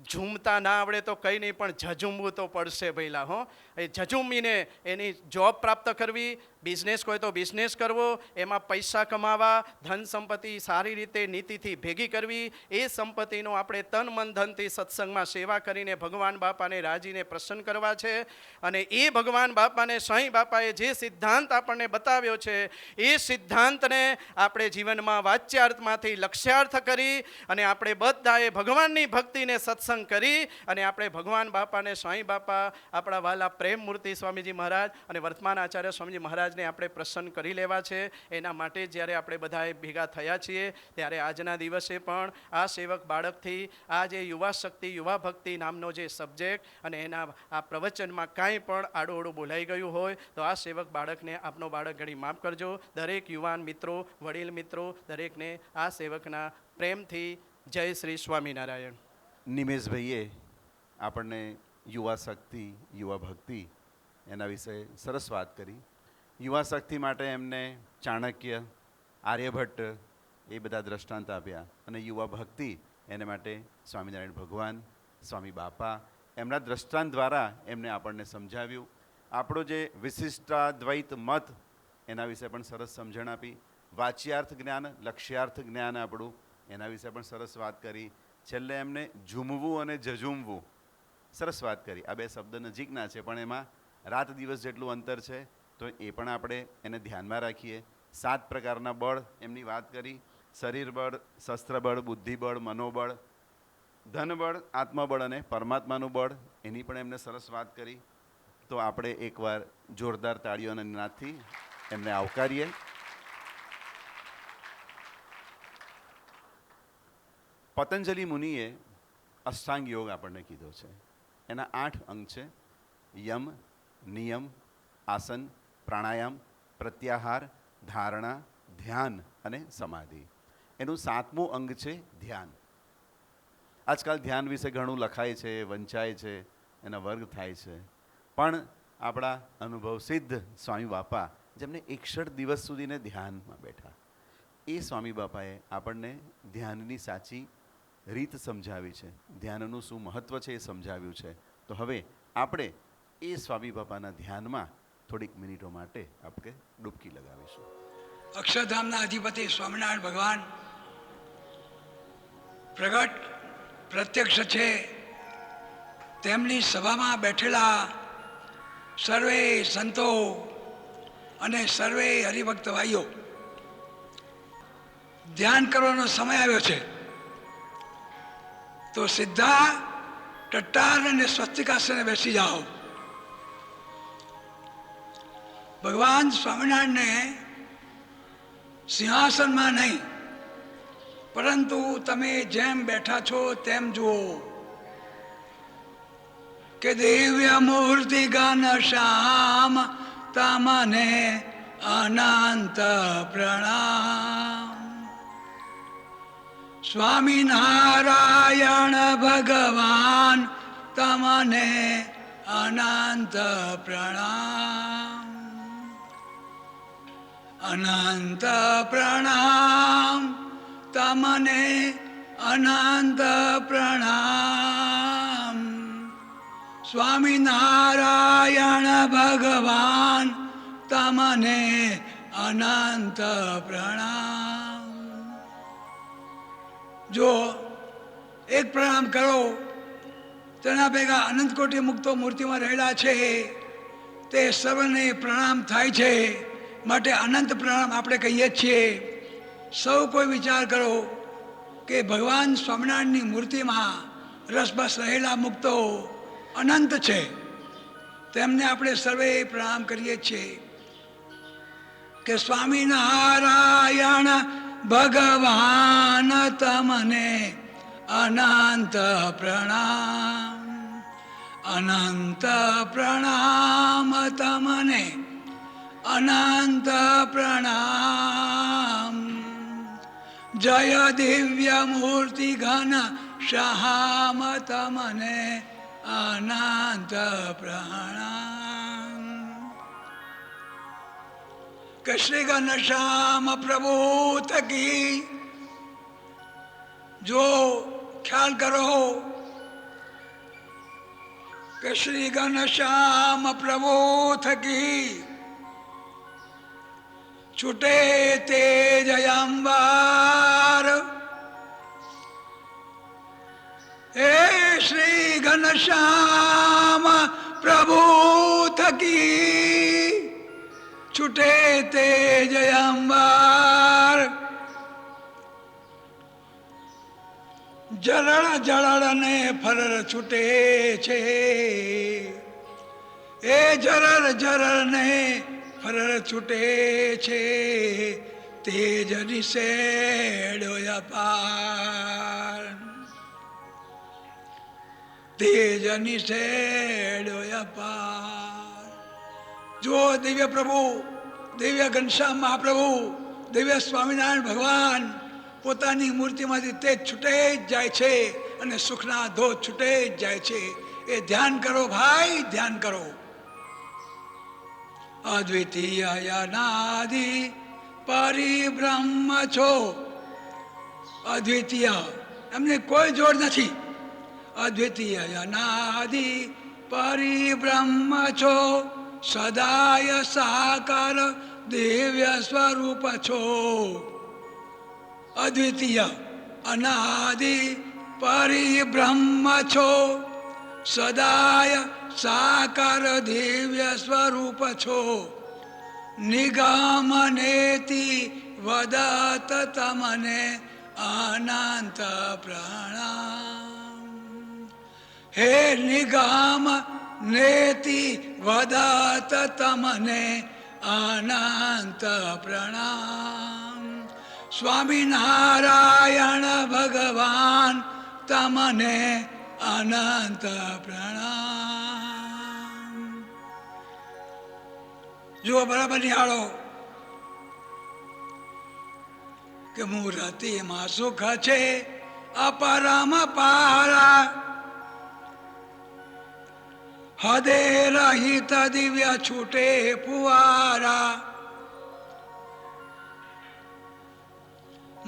ઝૂમતા ના આવડે તો કંઈ નહીં, પણ ઝઝૂમવું તો પડશે ભઈલા. હો, એ ઝઝૂમીને એની જોબ પ્રાપ્ત કરવી. બિઝનેસ કોઈ તો બિઝનેસ કરવો, એમાં પૈસા કમાવા, ધન સંપત્તિ સારી રીતે નીતિથી ભેગી કરવી. એ સંપત્તિનો આપણે તન મન ધનથી સત્સંગમાં સેવા કરીને ભગવાન બાપાને રાજીને પ્રસન્ન કરવા છે. અને એ ભગવાન બાપાને, સાંઈ બાપાએ જે સિદ્ધાંત આપણને બતાવ્યો છે એ સિદ્ધાંતને આપણે જીવનમાં વાચ્યાર્થમાંથી લક્ષ્યાર્થ કરી અને આપણે બધાએ ભગવાનની ભક્તિને સત્સંગ કરી અને આપણે ભગવાન બાપાને, સાંઈ બાપા, આપણા વાલા પ્રેમ મૂર્તિ સ્વામીજી મહારાજ અને વર્તમાન આચાર્ય સ્વામીજી મહારાજ ને આપણે પ્રસન્ન કરી લેવા છે. એના માટે જ્યારે આપણે બધાએ ભેગા થયા છીએ ત્યારે આજના દિવસે પણ આ સેવક બાળકથી આ જે યુવા શક્તિ, યુવા ભક્તિ નામનો જે સબ્જેક્ટ અને એના આ પ્રવચનમાં કાંઈ પણ આડું બોલાઈ ગયું હોય તો આ સેવક બાળકને, આપનો બાળક ઘણી માફ કરજો. દરેક યુવાન મિત્રો, વડીલ મિત્રો, દરેકને આ સેવકના પ્રેમથી જય શ્રી સ્વામિનારાયણ. નિમેશભાઈએ આપણને યુવા શક્તિ, યુવા ભક્તિ એના વિશે સરસ વાત કરી. યુવા શક્તિ માટે એમને ચાણક્ય, આર્યભટ્ટ એ બધા દ્રષ્ટાંત આપ્યા અને યુવા ભક્તિ એને માટે સ્વામિનારાયણ ભગવાન, સ્વામી બાપા એમના દ્રષ્ટાંત દ્વારા એમને આપણને સમજાવ્યું. આપણો જે વિશિષ્ટાદ્વૈત મત એના વિશે પણ સરસ સમજણ આપી. વાચ્યાર્થ જ્ઞાન, લક્ષ્યાર્થ જ્ઞાન આપણું, એના વિશે પણ સરસ વાત કરી. છેલ્લે એમને ઝૂમવું અને જઝૂમવું સરસ વાત કરી. આ બે શબ્દ નજીકના છે પણ એમાં રાત દિવસ જેટલું અંતર છે, તો એ પણ આપણે એને ધ્યાનમાં રાખીએ. 7 પ્રકારના બળ એમની વાત કરી. શરીર બળ, શસ્ત્ર બળ, બુદ્ધિ બળ, મનોબળ, ધનબળ, આત્મબળ અને પરમાત્માનું બળ, એની પણ એમને સરસ વાત કરી. તો આપણે એકવાર જોરદાર તાળીઓના નાદથી એમને આવકારીએ. પતંજલિ મુનિએ અષ્ટાંગ યોગ આપણને કીધો છે. એના 8 અંગ છે: યમ, નિયમ, આસન, પ્રાણાયામ, પ્રત્યાહાર, ધારણા, ધ્યાન અને સમાધિ. એનું 7મું અંગ છે ધ્યાન. આજકાલ ધ્યાન વિશે ઘણું લખાય છે, વંચાય છે, એના વર્ગ થાય છે, પણ આપણા અનુભવ સિદ્ધ સ્વામી બાપા, જેમને 61 દિવસ સુધીને ધ્યાનમાં બેઠા, એ સ્વામી બાપાએ આપણને ધ્યાનની સાચી રીત સમજાવી છે, ધ્યાનનું શું મહત્ત્વ છે એ સમજાવ્યું છે. તો હવે આપણે એ સ્વામી બાપાના ધ્યાનમાં થોડીક મિનિટો માટે આપણે ડૂબકી લગાવીશું. અક્ષરધામના અધિપતિ સ્વામિનારાયણ ભગવાન પ્રગટ પ્રત્યક્ષ છે. તેમની સભામાં બેઠેલા સર્વે સંતો અને સર્વે હરિભક્ત ભાઈઓ, ધ્યાન કરવાનો સમય આવ્યો છે. તો સીધા ટટ્ટાર અને સ્વસ્તિકાસને બેસી જાઓ. ભગવાન સ્વામિનારાયણને સિંહાસનમાં નહીં, પરંતુ તમે જેમ બેઠા છો તેમ જુઓ કે દિવ્ય મૂર્તિ ઘન શ્યામ તમને અનંત પ્રણામ. સ્વામિનારાયણ ભગવાન તમને અનંત પ્રણામ. અનંત પ્રણામ તમને અનંત પ્રણામ. સ્વામિનારાયણ ભગવાન તમને અનંત પ્રણામ. જો એક પ્રણામ કરો, તેના ભેગા અનંત કોટી મુક્તો મૂર્તિમાં રહેલા છે, તે સર્વને પ્રણામ થાય છે. માટે અનંત પ્રણામ આપણે કહીએ છીએ. સૌ કોઈ વિચાર કરો કે ભગવાન સ્વામિનારાયણની મૂર્તિમાં રસબસ રહેલા મુક્તો અનંત છે, તેમને આપણે સર્વે પ્રણામ કરીએ છીએ કે સ્વામિનારાયણ ભગવાન તમને અનંત પ્રણામ. અનંત પ્રણામ તમને અનંત પ્રણામ. જય દિવ્ય મૂર્તિ ઘન શ્યામ તમને અનંત પ્રણામ. કે શ્રી ઘનશ્યામ પ્રભુ થકી, જો ખ્યાલ કરો કે શ્રી ઘનશ્યામ પ્રભુ થકી છૂટે તેજ અંબર. હે શ્રી ઘનશ્યામ પ્રભુ થકી છૂટે તેજ અંબર. જરળ જળળ ને ફરર છૂટે છે, એ જરળ જરળ ને ફરર છૂટે છે, તેજ નિશેડો અપાર. તેજ નિશેડો અપાર. જો દિવ્ય પ્રભુ, દિવ્ય ઘનશ્યામ મહાપ્રભુ, દિવ્ય સ્વામિનારાયણ ભગવાન પોતાની મૂર્તિમાંથી તેજ છૂટે જ જાય છે અને સુખના ધોધ છૂટે જ જાય છે. એ ધ્યાન કરો ભાઈ, ધ્યાન કરો. અદ્વિતીય અનાદિ પરિબ્રહ્મ છો. અદ્વિતીય, એમને કોઈ જોડ નથી. અદ્વિતીય અનાદિ પરિબ્રહ્મ છો. સદાય સાકાર દિવ્ય સ્વરૂપ છો, અદ્વિતીય અનાદિ પરિબ્રહ્મ છો, સદાય સાકાર દિવ્ય સ્વરૂપ છો, નિગમનેતિ વદત તમને અનંત પ્રણામ. હે નિગમ નેતિ વદત તમને અનંત પ્રણામ. સ્વામિનારાયણ ભગવાન તમને અનંત પ્રણામ. જુઓ બરાબર નિહાળો કે મૂર્તિમાં સુખ છે અપરમ પારા, હદે રહિત દિવ્ય છૂટે ફુવારા.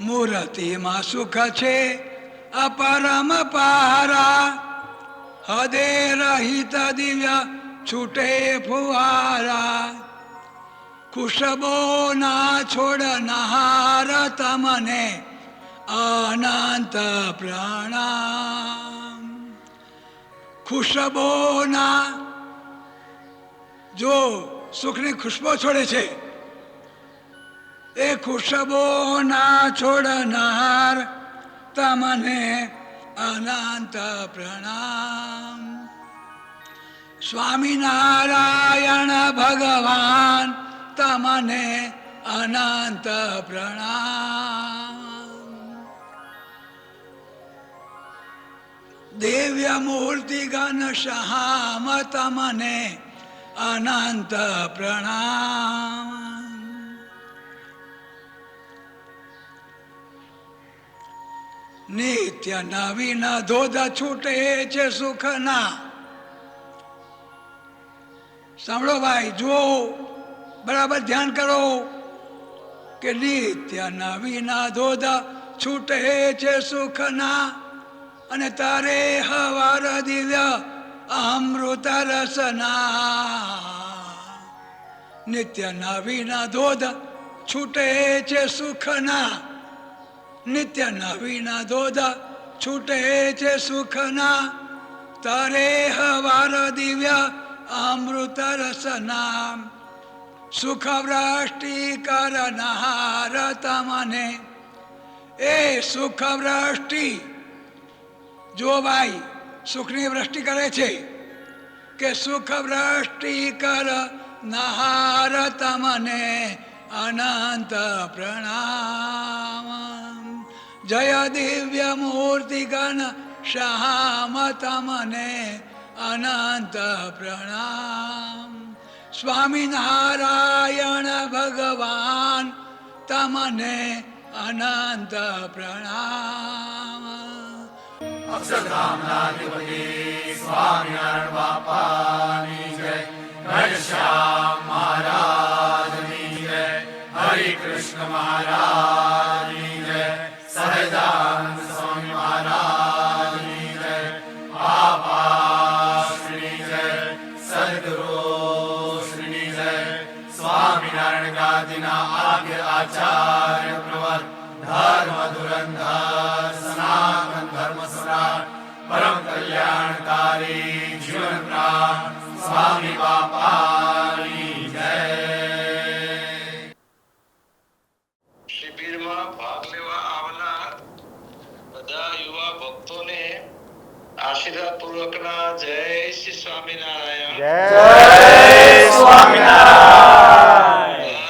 મૂર્તિમાં સુખ છે અપરમ પારા, હદે રહિત દિવ્ય છૂટે ફુવારા. ખુશબો ના છોડનાર તમને અનંત પ્રણામ. ખુશબોના જો સુખની ખુશ્બો છોડે છે એ ખુશબોના છોડનાર તમને અનંત પ્રણામ. સ્વામિનારાયણ ભગવાન તમને અનંત પ્રણામ. દિવ્ય મૂર્તિ ઘનશ્યામ તમને અનંત પ્રણામ. નિત્ય નવીન ધોધ છૂટે છે સુખના. સાંભળો ભાઈ, જુઓ બરાબર ધ્યાન કરો કે નિત્ય નવીન ધોધ છૂટે છે સુખના, અને તારે હવાર દિવ્ય અમૃત રસના. નિત્ય નવીન ધોધ છૂટે છે સુખના, નિત્ય નવીન ધોધ છૂટે છે સુખના, તારે હવાર દિવ્ય અમૃત રસના. સુખ વૃષ્ટિ કરનાર તમને એ સુખ વૃષ્ટિ. જો ભાઈ સુખની વૃષ્ટિ કરે છે કે સુખ વૃષ્ટિ કરનાર તમને અનંત પ્રણામ. જય દિવ્ય મૂર્તિ ઘનશ્યામ તમને અનંત પ્રણામ. સ્વામિનારાયણ ભગવાન તમને અનંત પ્રણામ. અક્ષરધામનાધિપતિ સ્વામિનારાયણ બાપાની જય, ઘનશ્યામ મહારાજની જય, હરિ કૃષ્ણ મહારાજની જય, સહજાનંદ સ્વામી મહારાજની જય, બાપાશ્રીની જય, સદગુરુશ્રીની જય. સ્વામિનારાયણ ગાદીના આદ્ય આચાર્ય પ્રવર ધર્મ ધુરંધર સનાતન ધર્મ સમ્રાટ પરમ કલ્યાણકારી જીવન પ્રાણ સ્વામી બાપાની જય. શિબિરમાં ભાગ લેવા આવનાર બધા યુવા ભક્તોને આશીર્વાદ પૂર્વકના જય શ્રી સ્વામિનારાયણ.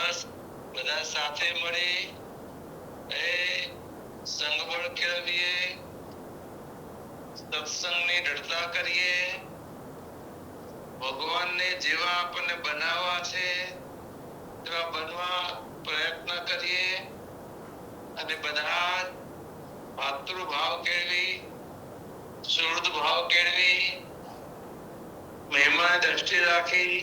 બસ બધા સાથે મળી સંગબળ કેળવીએ, સત્સંગની દૃઢતા કરીએ, ભગવાનને જેવા આપણને બનાવવા છે તેવા બનવા પ્રયત્ન કરીએ, અને બધા ભાતૃભાવ કેળવી, સુહૃદ ભાવ કેળવી, મહેમાન દ્રષ્ટિ રાખી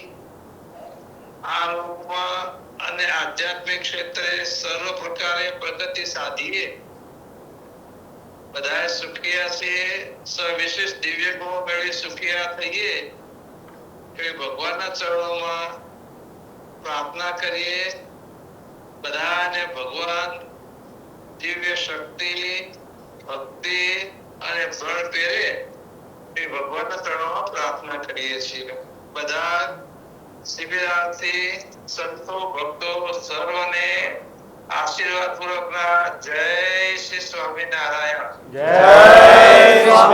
આ રૂપમાં અને આધ્યાત્મિક ક્ષેત્રે સર્વ પ્રકારે પ્રગતિ સાધીએ. બધા સુખિયા છીએ, સવિશેષ દિવ્ય ગુણો મેળવી સુખિયા થઈએ એ ભગવાનના ચરણોમાં પ્રાર્થના કરીએ. બધાને ભગવાન દિવ્ય શક્તિ, ભક્તિ અને બળ પહેરે એ ભગવાનના ચરણોમાં પ્રાર્થના કરીએ છીએ. બધા શિબિરાર્થી સંતો ભક્તો સર્વને આશીર્વાદ પૂર્વકના જય શ્રી સ્વામિનારાયણ. જય